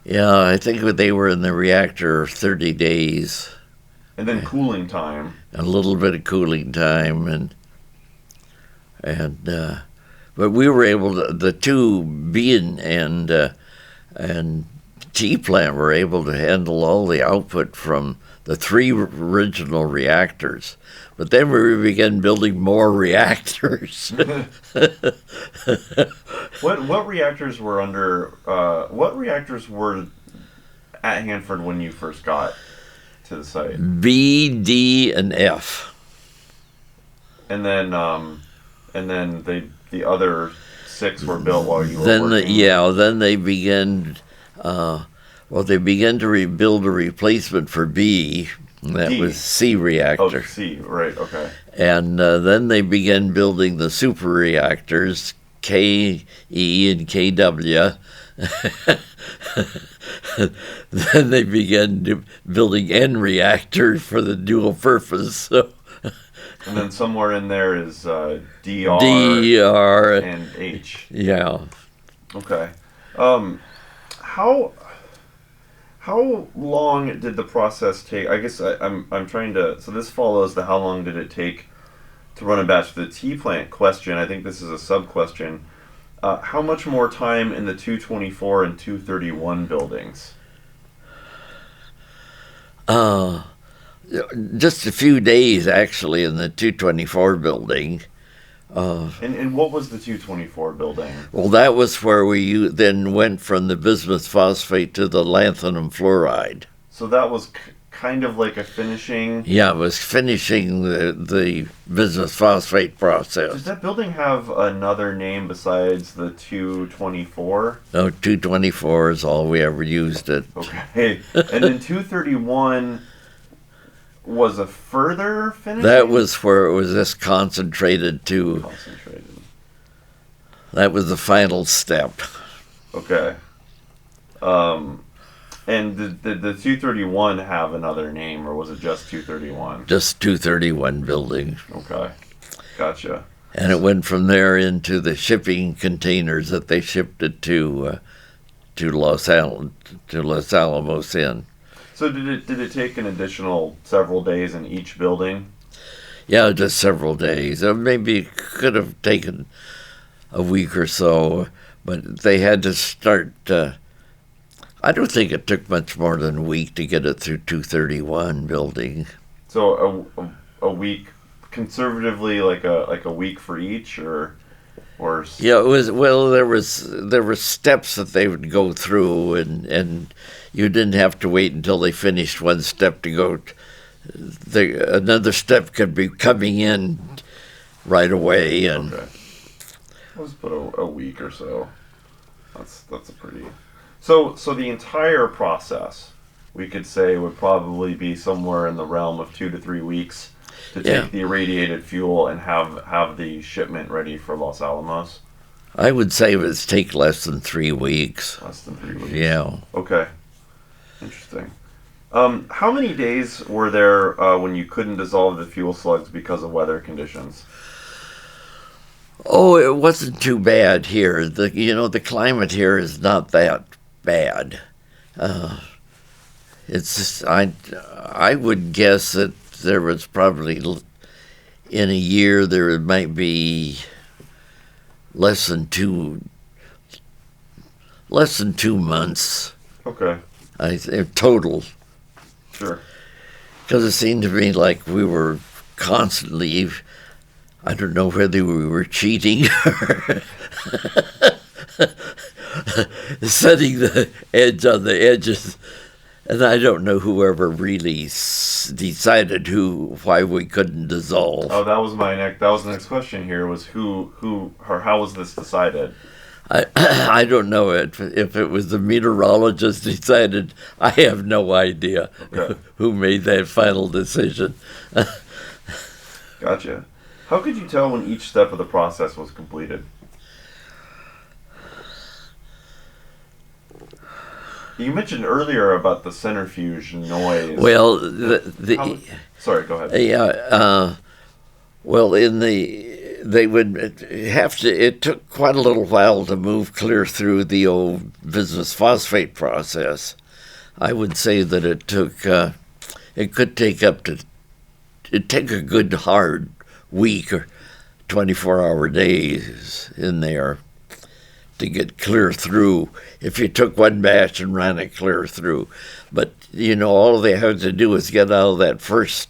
[SPEAKER 2] Yeah, I think they were in the reactor 30 days.
[SPEAKER 1] And then cooling time.
[SPEAKER 2] A little bit of cooling time, but we were able to, the 2 B and T plant were able to handle all the output from the 3 original reactors. But then we began building more reactors.
[SPEAKER 1] What reactors were what reactors were at Hanford when you first got to the site?
[SPEAKER 2] B, D, and F.
[SPEAKER 1] And then the other 6 were built while you were working.
[SPEAKER 2] Then they began. They began to rebuild a replacement for B. That
[SPEAKER 1] D.
[SPEAKER 2] was C reactor.
[SPEAKER 1] Oh, C, right, okay.
[SPEAKER 2] And then they began building the super reactors, K, E, and KW. Then they began building N reactors for the dual purpose. So.
[SPEAKER 1] And then somewhere in there is DR, and H.
[SPEAKER 2] Yeah.
[SPEAKER 1] Okay. How long did the process take? I guess I'm trying to. So this follows the how long did it take to run a batch. The T plant question. I think this is a sub question. How much more time in the 224 and 231 buildings?
[SPEAKER 2] Just a few days, actually, in the 224 building.
[SPEAKER 1] And what was the 224 building?
[SPEAKER 2] Well, that was where we then went from the bismuth phosphate to the lanthanum fluoride.
[SPEAKER 1] So that was kind of like a finishing...
[SPEAKER 2] Yeah, it was finishing the bismuth phosphate process.
[SPEAKER 1] Does that building have another name besides the 224?
[SPEAKER 2] No, 224 is all we ever used it.
[SPEAKER 1] Okay. And then 231... was a further finishing?
[SPEAKER 2] That was where it was just concentrated to.
[SPEAKER 1] Concentrated.
[SPEAKER 2] That was the final step.
[SPEAKER 1] Okay. And did the 231 have another name, or was it just 231?
[SPEAKER 2] Just 231 building.
[SPEAKER 1] Okay. Gotcha.
[SPEAKER 2] And it went from there into the shipping containers that they shipped it to Los Alamos in.
[SPEAKER 1] So did it take an additional several days in each building?
[SPEAKER 2] Yeah, just several days. Maybe it could have taken a week or so, but they had to start. I don't think it took much more than a week to get it through 231 building.
[SPEAKER 1] So a week, conservatively, like a week for each, or.
[SPEAKER 2] Yeah, it was. Well, there were steps that they would go through, and you didn't have to wait until they finished one step to go. Another step could be coming in right away, and
[SPEAKER 1] okay. Let's put a week or so. That's a pretty. So the entire process, we could say, would probably be somewhere in the realm of 2 to 3 weeks. To take the irradiated fuel and have the shipment ready for Los Alamos?
[SPEAKER 2] I would say it would take less than 3 weeks.
[SPEAKER 1] Less than 3 weeks.
[SPEAKER 2] Yeah.
[SPEAKER 1] Okay. Interesting. How many days were there when you couldn't dissolve the fuel slugs because of weather conditions?
[SPEAKER 2] Oh, it wasn't too bad here. The climate here is not that bad. It's just, I would guess that there was probably in a year there might be less than 2 months.
[SPEAKER 1] Okay.
[SPEAKER 2] Total.
[SPEAKER 1] Sure.
[SPEAKER 2] Because it seemed to me like we were constantly, I don't know whether we were cheating or setting the edge on the edges. And I don't know whoever really decided why we couldn't dissolve.
[SPEAKER 1] Oh, that was the next question here, was who or how was this decided?
[SPEAKER 2] I don't know if it was the meteorologist decided. I have no idea who made that final decision.
[SPEAKER 1] Gotcha. How could you tell when each step of the process was completed? You mentioned earlier about the centrifuge noise.
[SPEAKER 2] Well,
[SPEAKER 1] sorry, go ahead.
[SPEAKER 2] Yeah. Well, they would have to. It took quite a little while to move clear through the old bismuth phosphate process. I would say that it took. It could take it'd take a good hard week or 24-hour days in there to get clear through. If you took one batch and ran it clear through, but all they had to do was get out of that first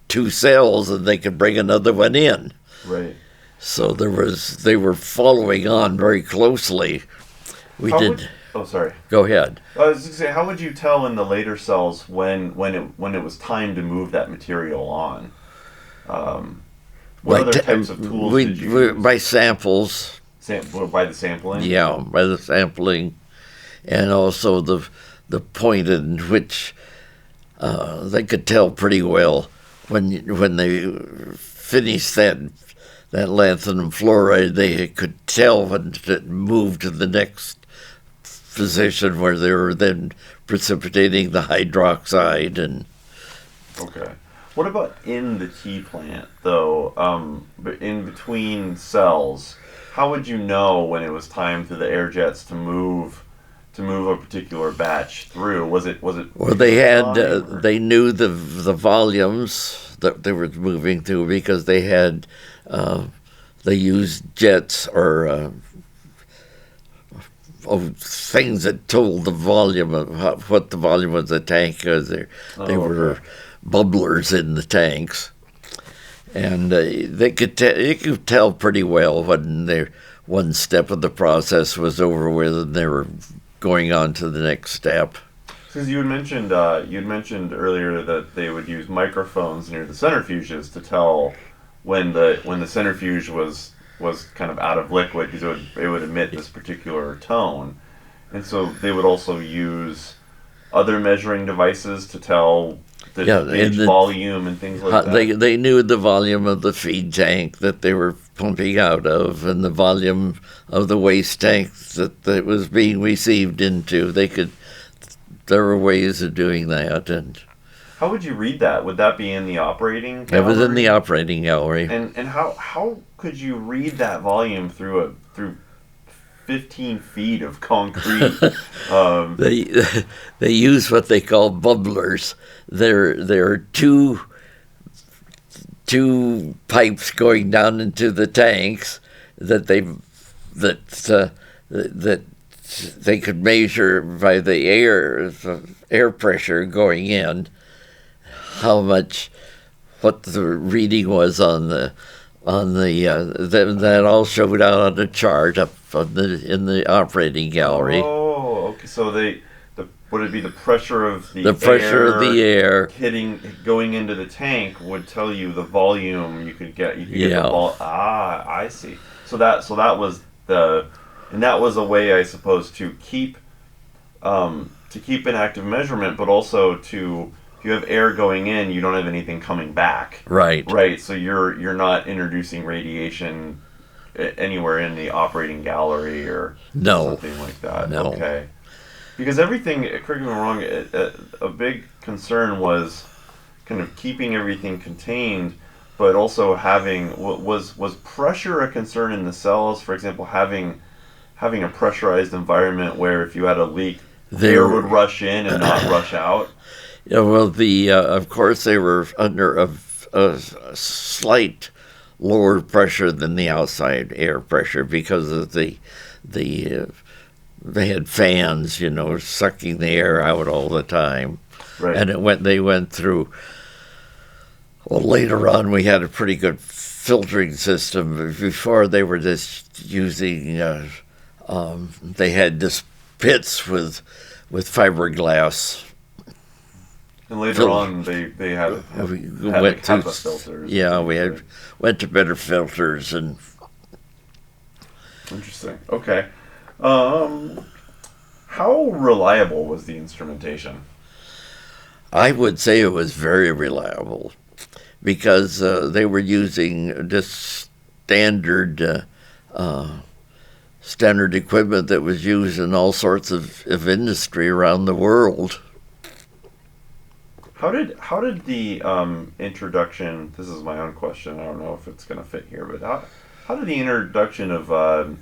[SPEAKER 2] 2 cells, and they could bring another one in.
[SPEAKER 1] Right.
[SPEAKER 2] So they were following on very closely.
[SPEAKER 1] Oh, sorry.
[SPEAKER 2] Go ahead.
[SPEAKER 1] I was going to say, how would you tell in the later cells when it was time to move that material on? What other types of tools did you use?
[SPEAKER 2] By samples.
[SPEAKER 1] By the sampling?
[SPEAKER 2] Yeah, by the sampling, and also the point in which they could tell pretty well when they finished that lanthanum fluoride. They could tell when to move to the next position where they were then precipitating the hydroxide. And
[SPEAKER 1] okay. What about in the tea plant, though? In between cells, how would you know when it was time for the air jets to move a particular batch through? Was it?
[SPEAKER 2] Well, they knew the volumes that they were moving through because they used jets or things that told the volume of what the volume of the tank is. They were bubblers in the tanks, and you could tell pretty well when one step of the process was over with and they were going on to the next step.
[SPEAKER 1] Because you had mentioned earlier that they would use microphones near the centrifuges to tell when the centrifuge was kind of out of liquid, because it would emit this particular tone, and so they would also use other measuring devices to tell the volume and things like that.
[SPEAKER 2] They knew the volume of the feed tank that they were pumping out of, and the volume of the waste tank that was being received into. There were ways of doing that. And
[SPEAKER 1] how would you read that? Would that be in the operating gallery?
[SPEAKER 2] It was in the operating gallery.
[SPEAKER 1] And how could you read that volume through 15 feet of concrete?
[SPEAKER 2] They use what they call bubblers. There are two pipes going down into the tanks that they could measure by the air pressure going in what the reading was on the that all showed out on a chart up in the operating gallery.
[SPEAKER 1] Oh, okay. So would it be the pressure of the
[SPEAKER 2] air
[SPEAKER 1] going into the tank would tell you the volume you could get? You could get the I see. So that was that was a way, I suppose, to keep an active measurement, but also to, if you have air going in, you don't have anything coming back.
[SPEAKER 2] Right.
[SPEAKER 1] Right. So you're not introducing radiation anywhere in the operating gallery or something like that.
[SPEAKER 2] No.
[SPEAKER 1] Okay. Because everything, correct me if I'm wrong, a big concern was kind of keeping everything contained, but also was pressure a concern in the cells? For example, having a pressurized environment where if you had a leak, air would rush in and not rush out?
[SPEAKER 2] Yeah, well, of course they were under a slight lower pressure than the outside air pressure because of the they had fans, sucking the air out all the time,
[SPEAKER 1] Right.
[SPEAKER 2] and they went through. Well, later on we had a pretty good filtering system. Before they were just using, they had just pits with fiberglass.
[SPEAKER 1] And later on, they had like HEPA filters.
[SPEAKER 2] Yeah, went to better filters and.
[SPEAKER 1] Interesting. Okay. How reliable was the instrumentation?
[SPEAKER 2] I would say it was very reliable because they were using just standard equipment that was used in all sorts of industry around the world.
[SPEAKER 1] How did the introduction? This is my own question. I don't know if it's going to fit here, but how did the introduction of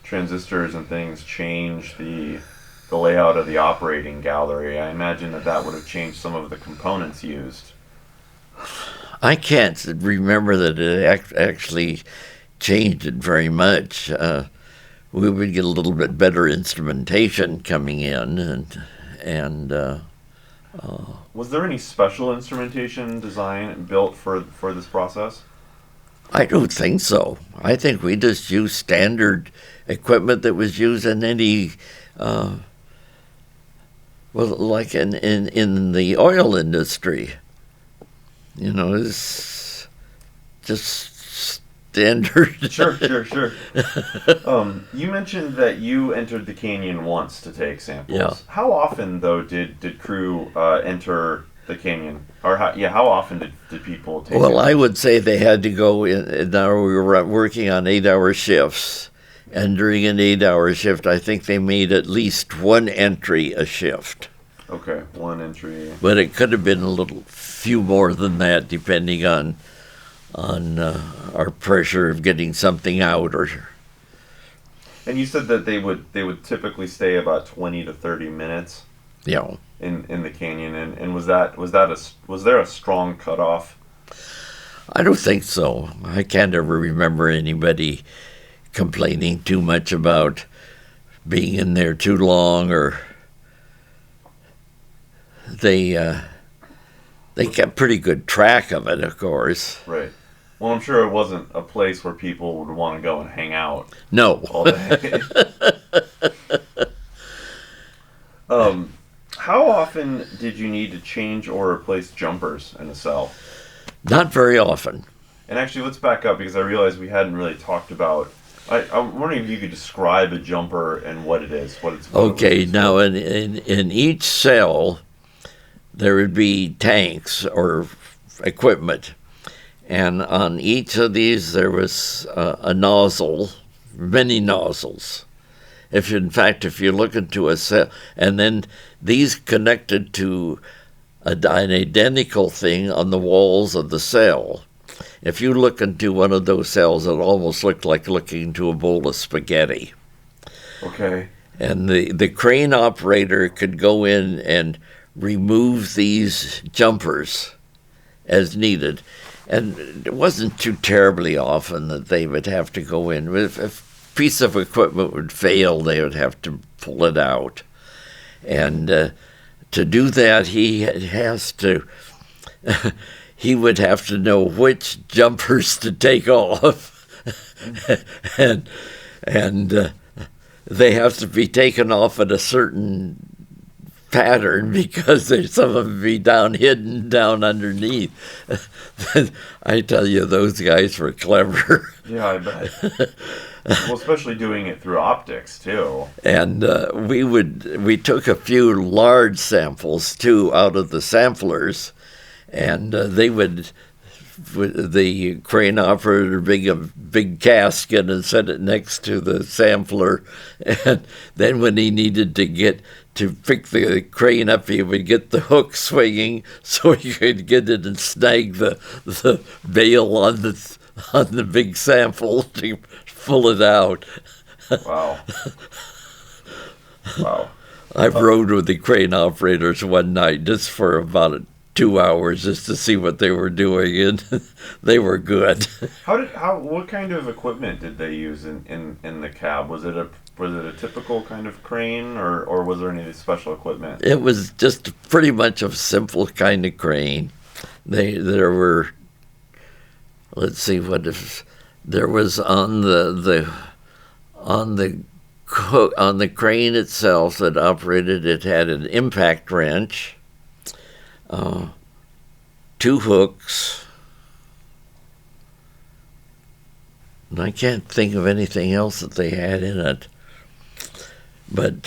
[SPEAKER 1] transistors and things change the layout of the operating gallery? I imagine that would have changed some of the components used.
[SPEAKER 2] I can't remember that it actually changed it very much. We would get a little bit better instrumentation coming in, and
[SPEAKER 1] was there any special instrumentation design built for this process?
[SPEAKER 2] I don't think so. I think we just used standard equipment that was used in any, like in the oil industry. It's just standard.
[SPEAKER 1] Sure. You mentioned that you entered the canyon once to take samples.
[SPEAKER 2] Yeah.
[SPEAKER 1] How often, though, did crew enter the canyon? Or how often did people take
[SPEAKER 2] Well,
[SPEAKER 1] samples?
[SPEAKER 2] I would say they had to go in. Now we were working on 8-hour shifts, and during an 8-hour shift, I think they made at least one entry a shift.
[SPEAKER 1] Okay, one entry.
[SPEAKER 2] But it could have been a few more than that, depending on our pressure of getting something out.
[SPEAKER 1] And you said that they would typically stay about 20 to 30 minutes.
[SPEAKER 2] Yeah.
[SPEAKER 1] In the canyon, and was there a strong cutoff?
[SPEAKER 2] I don't think so. I can't ever remember anybody complaining too much about being in there too long, or they kept pretty good track of it, of course.
[SPEAKER 1] Right. Well, I'm sure it wasn't a place where people would want to go and hang out.
[SPEAKER 2] No.
[SPEAKER 1] All day. How often did you need to change or replace jumpers in a cell?
[SPEAKER 2] Not very often.
[SPEAKER 1] And actually, let's back up because I realized we hadn't really talked about. I'm wondering if you could describe a jumper and what it is, what it's.
[SPEAKER 2] Okay, now in each cell, there would be tanks or equipment, and on each of these there was a nozzle, many nozzles. If you look into a cell, and then these connected to an identical thing on the walls of the cell. If you look into one of those cells, it almost looked like looking into a bowl of spaghetti.
[SPEAKER 1] Okay.
[SPEAKER 2] And the crane operator could go in and remove these jumpers as needed. And it wasn't too terribly often that they would have to go in. If a piece of equipment would fail, they would have to pull it out. And to do that, he would have to know which jumpers to take off. and they have to be taken off at a certain pattern because some of them be hidden down underneath. I tell you, those guys were clever.
[SPEAKER 1] Yeah, I bet. Well, especially doing it through optics too.
[SPEAKER 2] And we took a few large samples too out of the samplers, and the crane operator bring a big casket and set it next to the sampler, and then when he needed to pick the crane up, he would get the hook swinging so he could get it and snag the bale on the big sample to pull it out.
[SPEAKER 1] Wow. Wow.
[SPEAKER 2] I've rode with the crane operators one night just for about 2 hours just to see what they were doing, and they were good.
[SPEAKER 1] What kind of equipment did they use in the cab? Was it a typical kind of crane, or was there any special equipment?
[SPEAKER 2] It was just pretty much a simple kind of crane. There were, let's see what if there was on the crane itself that operated. It had an impact wrench, two hooks, and I can't think of anything else that they had in it. But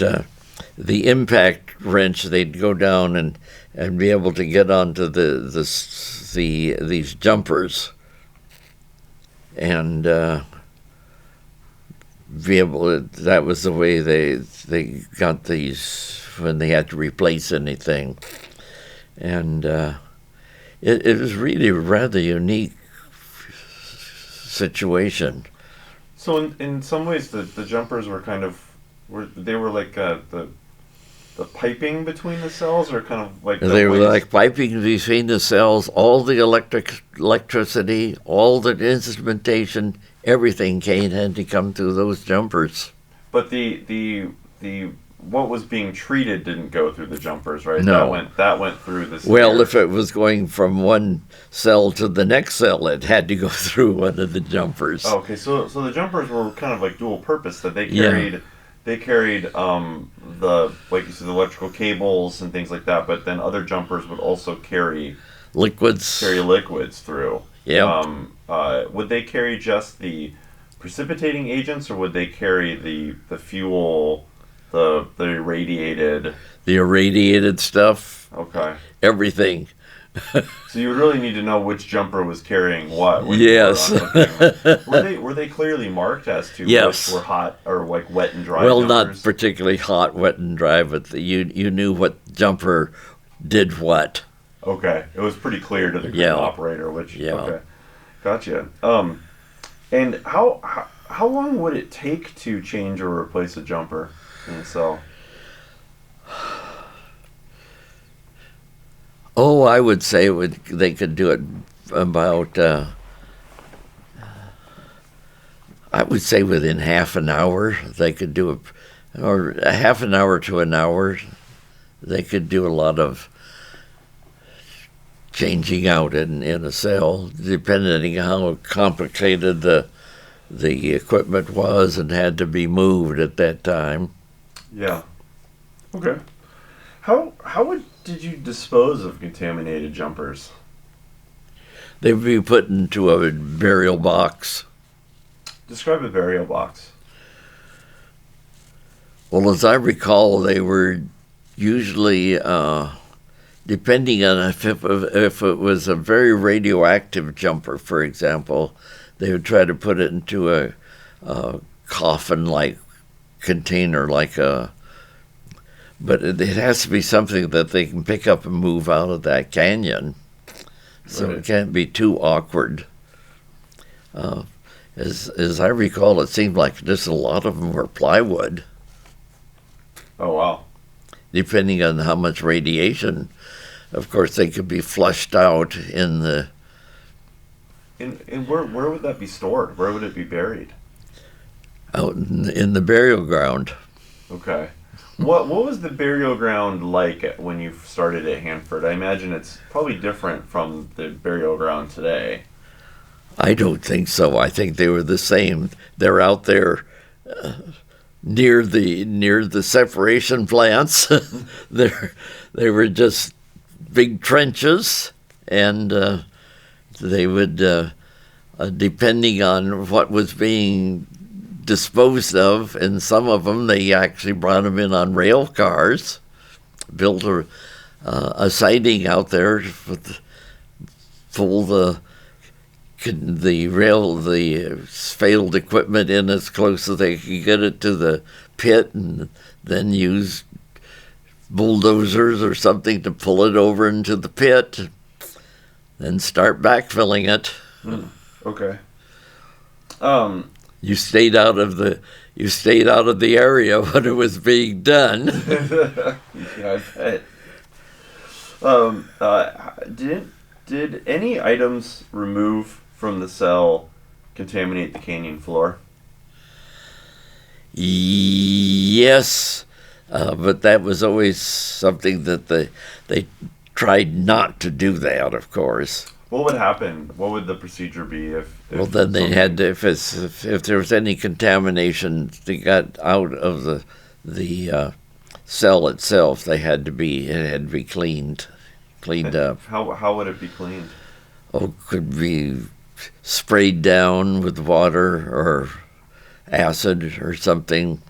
[SPEAKER 2] the impact wrench, they'd go down and be able to get onto these jumpers and be able to, that was the way they got these when they had to replace anything. And it was really a rather unique situation.
[SPEAKER 1] So in some ways, the jumpers were kind of like the piping between the cells, or kind of like
[SPEAKER 2] They were like piping between the cells. All the electricity, all the instrumentation, everything had to come through those jumpers.
[SPEAKER 1] But the what was being treated didn't go through the jumpers, right?
[SPEAKER 2] No.
[SPEAKER 1] That went through the.
[SPEAKER 2] Well, if it was going from one cell to the next cell, it had to go through one of the jumpers.
[SPEAKER 1] Oh, okay, so the jumpers were kind of like dual purpose, that they carried. Yeah. They carried the, like you said, the electrical cables and things like that, but then other jumpers would also carry
[SPEAKER 2] liquids
[SPEAKER 1] through.
[SPEAKER 2] Yeah.
[SPEAKER 1] Would they carry just the precipitating agents, or would they carry the fuel, the
[SPEAKER 2] irradiated stuff?
[SPEAKER 1] Okay.
[SPEAKER 2] Everything.
[SPEAKER 1] So you would really need to know which jumper was carrying what.
[SPEAKER 2] Yes.
[SPEAKER 1] Were they clearly marked as to
[SPEAKER 2] yes.
[SPEAKER 1] which were hot or like wet and dry?
[SPEAKER 2] Well,
[SPEAKER 1] jumpers?
[SPEAKER 2] Not particularly hot, wet, and dry, but you knew what jumper did what.
[SPEAKER 1] Okay, it was pretty clear to the operator, which okay, gotcha. And how long would it take to change or replace a jumper in a cell?
[SPEAKER 2] Oh, I would say they could do it about, I would say within half an hour they could do it, or a half an hour to an hour. They could do a lot of changing out in a cell, depending on how complicated the equipment was and had to be moved at that time.
[SPEAKER 1] Yeah. Okay. Did you dispose of contaminated jumpers?
[SPEAKER 2] They would be put into a burial box. Describe
[SPEAKER 1] a burial box.
[SPEAKER 2] Well, as I recall, they were usually, depending on if it was a very radioactive jumper, for example, they would try to put it into a coffin-like container, but it has to be something that they can pick up and move out of that canyon. So It can't be too awkward. As I recall, it seemed like just a lot of them were plywood.
[SPEAKER 1] Oh, wow.
[SPEAKER 2] Depending on how much radiation. Of course, they could be flushed out in the...
[SPEAKER 1] And where would that be stored? Where would it be buried?
[SPEAKER 2] Out in the burial ground.
[SPEAKER 1] Okay. What was the burial ground like when you started at Hanford? I imagine it's probably different from the burial ground today.
[SPEAKER 2] I don't think so. I think they were the same. They're out there near the separation plants. They were just big trenches, and they would, depending on what was being disposed of, and some of them they actually brought them in on rail cars, built a siding out there, pull the failed equipment in as close as they could get it to the pit, and then use bulldozers or something to pull it over into the pit, then start backfilling it.
[SPEAKER 1] Okay.
[SPEAKER 2] You stayed out of the you stayed out of the area when it was being done.
[SPEAKER 1] Yeah, I bet. Did any items removed from the cell contaminate the canyon floor?
[SPEAKER 2] Yes, but that was always something that they tried not to do that, of course.
[SPEAKER 1] What would happen? What would the procedure be
[SPEAKER 2] Well,
[SPEAKER 1] if
[SPEAKER 2] then they
[SPEAKER 1] something-
[SPEAKER 2] had to, if there was any contamination that got out of the cell itself, it had to be cleaned up.
[SPEAKER 1] How would it be cleaned?
[SPEAKER 2] Oh, could be sprayed down with water or acid or something,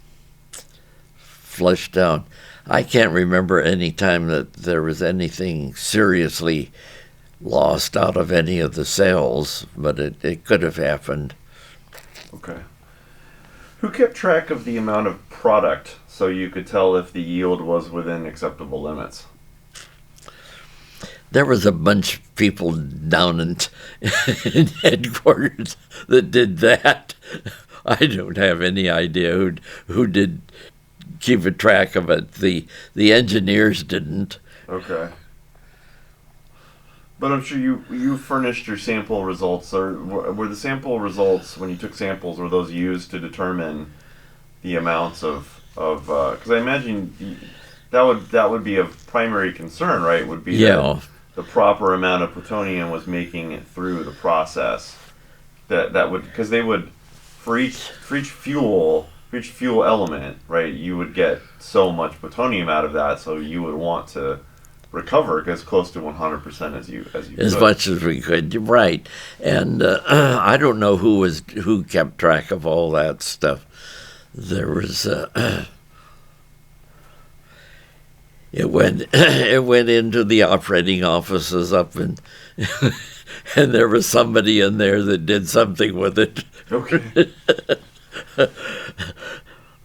[SPEAKER 2] flushed down. I can't remember any time that there was anything seriously lost out of any of the cells, but it could have happened.
[SPEAKER 1] Okay. Who kept track of the amount of product so you could tell if the yield was within acceptable limits?
[SPEAKER 2] There was a bunch of people down in headquarters that did that. I don't have any idea who did keep a track of it. The engineers didn't.
[SPEAKER 1] Okay. But I'm sure you furnished your sample results, or were the sample results, when you took samples, were those used to determine the amounts of because I imagine that would be a primary concern, right? Would be that the proper amount of plutonium was making it through the process. That would, because they would, for each fuel element, right? You would get so much plutonium out of that, so you would want to recover as close to 100% as you
[SPEAKER 2] as
[SPEAKER 1] could.
[SPEAKER 2] Much as we could, right? And I don't know who kept track of all that stuff. There was it went into the operating offices up and and there was somebody in there that did something with it.
[SPEAKER 1] Okay.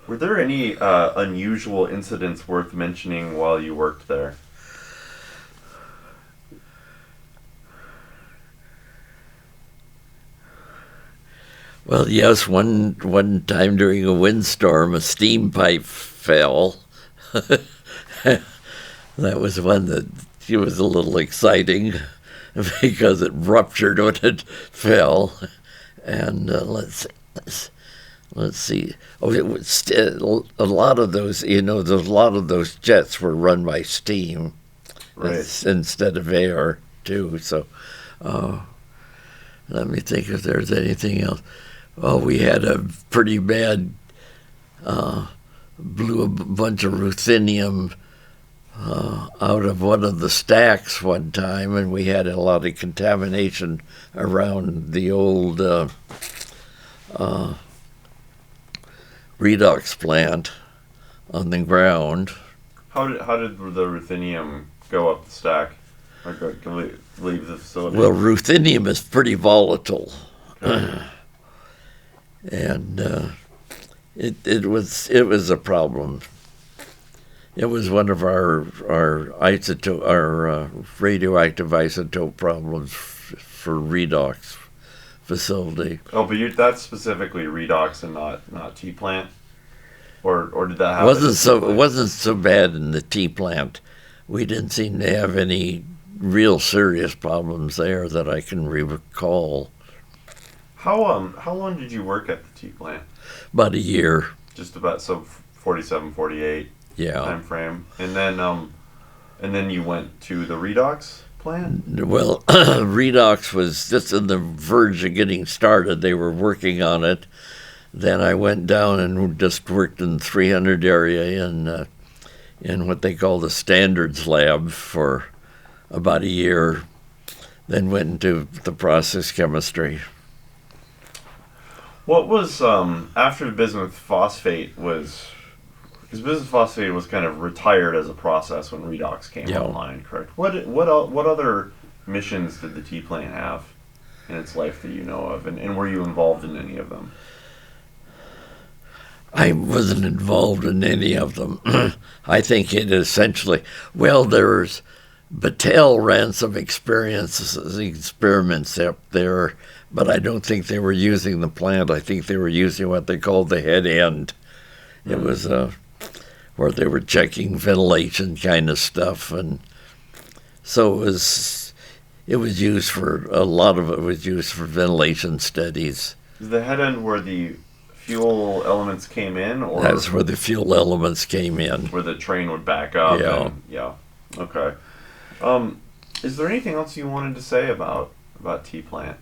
[SPEAKER 1] Were there any unusual incidents worth mentioning while you worked there?
[SPEAKER 2] Well, yes, one time during a windstorm, a steam pipe fell. That was one that it was a little exciting because it ruptured when it fell. And let's see. Oh, it was a lot of those. A lot of those jets were run by steam,
[SPEAKER 1] Right.
[SPEAKER 2] instead of air too. So, let me think if there's anything else. Oh, we had a pretty bad, blew a bunch of ruthenium out of one of the stacks one time, and we had a lot of contamination around the old redox plant on the ground.
[SPEAKER 1] How did the ruthenium go up the stack? Or leave the facility?
[SPEAKER 2] Well, ruthenium is pretty volatile.
[SPEAKER 1] Okay.
[SPEAKER 2] And it was a problem. It was one of our radioactive isotope problems for redox facility.
[SPEAKER 1] Oh, but that's specifically redox and not T plant, or did that happen?
[SPEAKER 2] It wasn't so bad in the T plant. We didn't seem to have any real serious problems there that I can recall.
[SPEAKER 1] How long did you work at the T plant?
[SPEAKER 2] About a year.
[SPEAKER 1] Just about, so 47, 48
[SPEAKER 2] Yeah.
[SPEAKER 1] time frame, and then you went to the redox plant.
[SPEAKER 2] Well, redox was just on the verge of getting started. They were working on it. Then I went down and just worked in the 300 area in what they call the standards lab for about a year. Then went into the process chemistry.
[SPEAKER 1] What was after the bismuth phosphate was, because bismuth phosphate was kind of retired as a process when redox came online, correct? What other missions did the T plant have in its life that you know of, and were you involved in any of them?
[SPEAKER 2] I wasn't involved in any of them. I think it essentially, Battelle ran some experiments up there, but I don't think they were using the plant. I think they were using what they called the head end. It was where they were checking ventilation kind of stuff, and so it was used for a lot of it was used for ventilation studies.
[SPEAKER 1] Is the head end where the fuel elements came in, or
[SPEAKER 2] That's where the fuel elements came in.
[SPEAKER 1] where the train would back up?
[SPEAKER 2] Yeah.
[SPEAKER 1] And, yeah. Okay. Is there anything else you wanted to say about T-plant?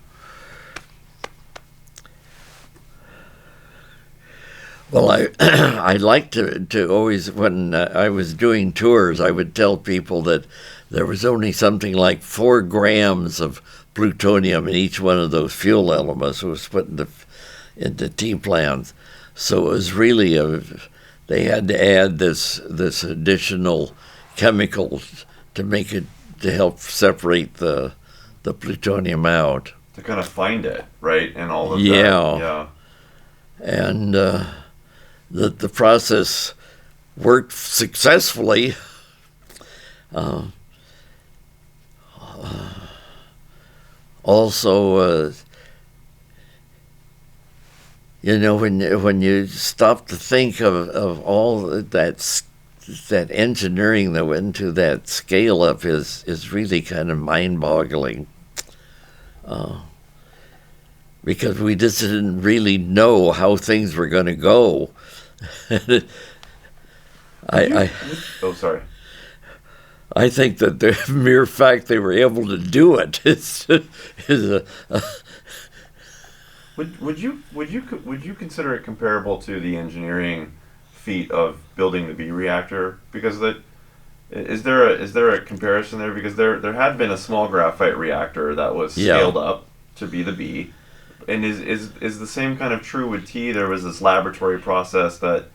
[SPEAKER 2] Well, I like to always, when I was doing tours, I would tell people that there was only something like 4 grams of plutonium in each one of those fuel elements that was put into T-plants. So it was really they had to add this additional chemical to make it, to help separate the plutonium out.
[SPEAKER 1] To kind of find it, right? And all of
[SPEAKER 2] Yeah.
[SPEAKER 1] that. Yeah.
[SPEAKER 2] And the process worked successfully. Also, when you stop to think of all that engineering that went into that scale up is really kind of mind-boggling. Because we just didn't really know how things were going to go.
[SPEAKER 1] Oh, sorry.
[SPEAKER 2] I think that the mere fact they were able to do it is
[SPEAKER 1] Would you consider it comparable to the engineering feat of building the B reactor? Because is there a comparison there? Because there had been a small graphite reactor that was scaled up to be the B, and is the same kind of true with T? There was this laboratory process that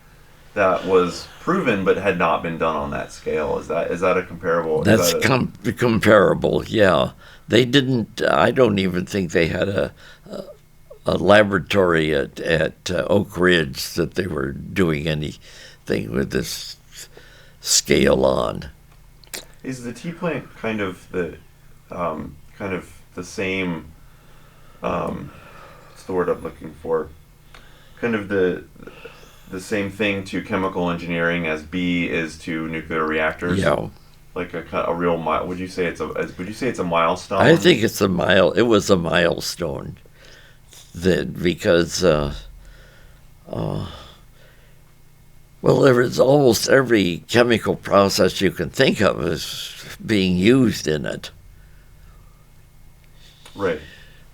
[SPEAKER 1] was proven but had not been done on that scale. Is that a comparable?
[SPEAKER 2] That's comparable. Yeah, they didn't. I don't even think they had a laboratory at Oak Ridge that they were doing anything with this scale on.
[SPEAKER 1] Is the T plant kind of the same? What's the word I'm looking for? Kind of the same thing to chemical engineering as B is to nuclear reactors.
[SPEAKER 2] Yeah.
[SPEAKER 1] Like a real would you say it's a milestone?
[SPEAKER 2] I think it was a milestone. Because there was almost every chemical process you can think of is being used in it.
[SPEAKER 1] Right,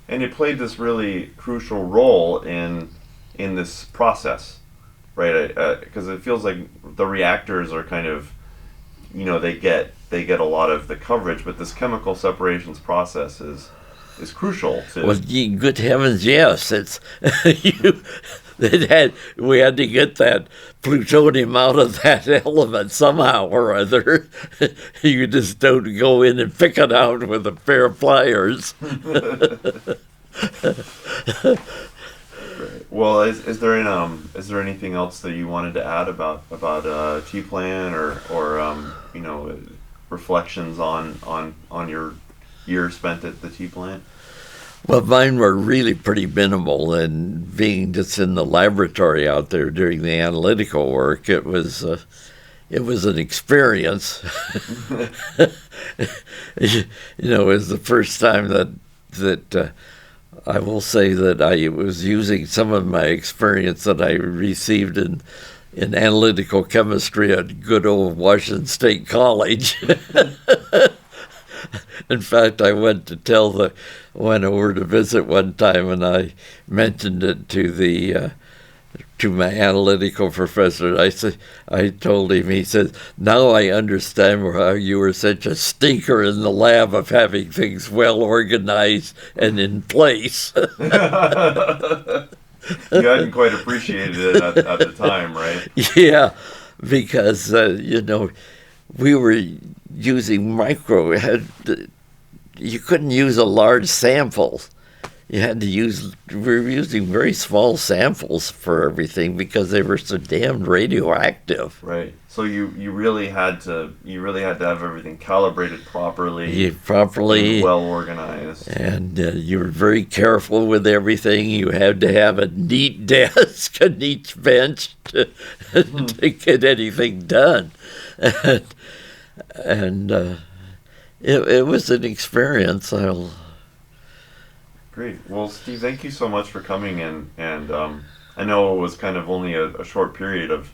[SPEAKER 1] and it played this really crucial role in this process, right? Because it feels like the reactors are kind of, they get a lot of the coverage, but this chemical separations process is crucial to.
[SPEAKER 2] Well, good heavens, yes! We had to get that plutonium out of that element somehow or other. You just don't go in and pick it out with a pair of pliers.
[SPEAKER 1] Right. Well, is there anything else that you wanted to add about T-Plan or reflections on your year spent at the T-Plant?
[SPEAKER 2] Well, mine were really pretty minimal, and being just in the laboratory out there doing the analytical work, it was an experience. It was the first time that I will say that I was using some of my experience that I received in analytical chemistry at good old Washington State College. In fact, I went over to visit one time, and I mentioned it to my analytical professor. I told him. He said, "Now I understand how you were such a stinker in the lab of having things well organized and in place."
[SPEAKER 1] You hadn't quite appreciated it at the time, right?
[SPEAKER 2] Yeah, because we were using you couldn't use a large sample. you had to use, we were using very small samples for everything because they were so damned radioactive.
[SPEAKER 1] Right. So you really had to have everything calibrated properly
[SPEAKER 2] You
[SPEAKER 1] and
[SPEAKER 2] properly,
[SPEAKER 1] well organized.
[SPEAKER 2] and you were very careful with everything. You had to have a neat desk, a neat bench to get anything done. And it was an experience.
[SPEAKER 1] Great. Well, Steve, thank you so much for coming in, and I know it was kind of only a short period of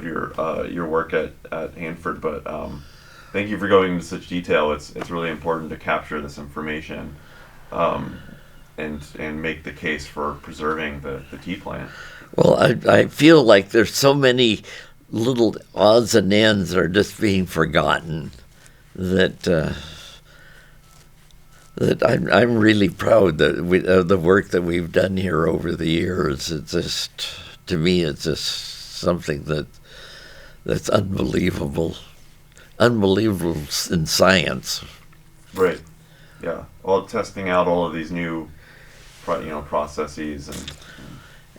[SPEAKER 1] your work at Hanford, but thank you for going into such detail. It's really important to capture this information, um, and make the case for preserving the tea plant.
[SPEAKER 2] Well, I feel like there's so many little odds and ends that are just being forgotten that that I'm really proud that of the work that we've done here over the years. It's just, to me, it's just something that's unbelievable in science.
[SPEAKER 1] Right. Yeah. Well, testing out all of these new, processes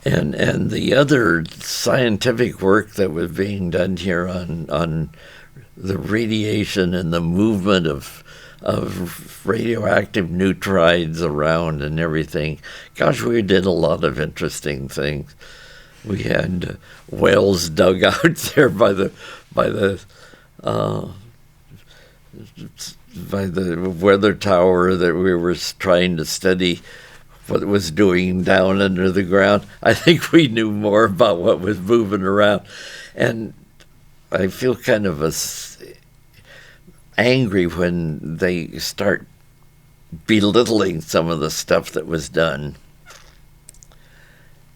[SPEAKER 2] And the other scientific work that was being done here on the radiation and the movement of radioactive neutrides around and everything. Gosh, we did a lot of interesting things. We had wells dug out there by the uh, weather tower that we were trying to study what it was doing down under the ground. I think we knew more about what was moving around, and I feel kind of angry when they start belittling some of the stuff that was done.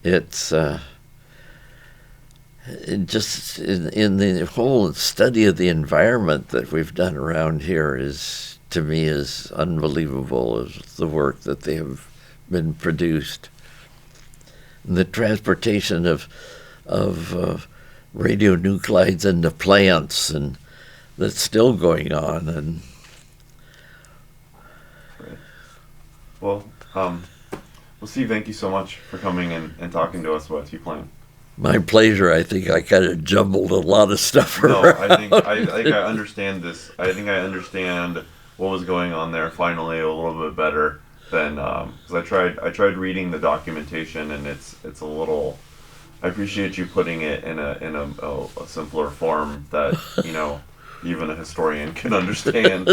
[SPEAKER 2] It's it just in the whole study of the environment that we've done around here is, to me, is unbelievable. Is the work that they have been produced, and the transportation of radionuclides into plants, and that's still going on. And
[SPEAKER 1] Right. Well, Steve, thank you so much for coming and talking to us about tea plant.
[SPEAKER 2] my pleasure. I think I kind of jumbled a lot of stuff
[SPEAKER 1] No,
[SPEAKER 2] around.
[SPEAKER 1] I think I understand this. I think I understand what was going on there finally a little bit better than because I tried reading the documentation, and it's a little. I appreciate you putting it in a simpler form that even a historian can understand.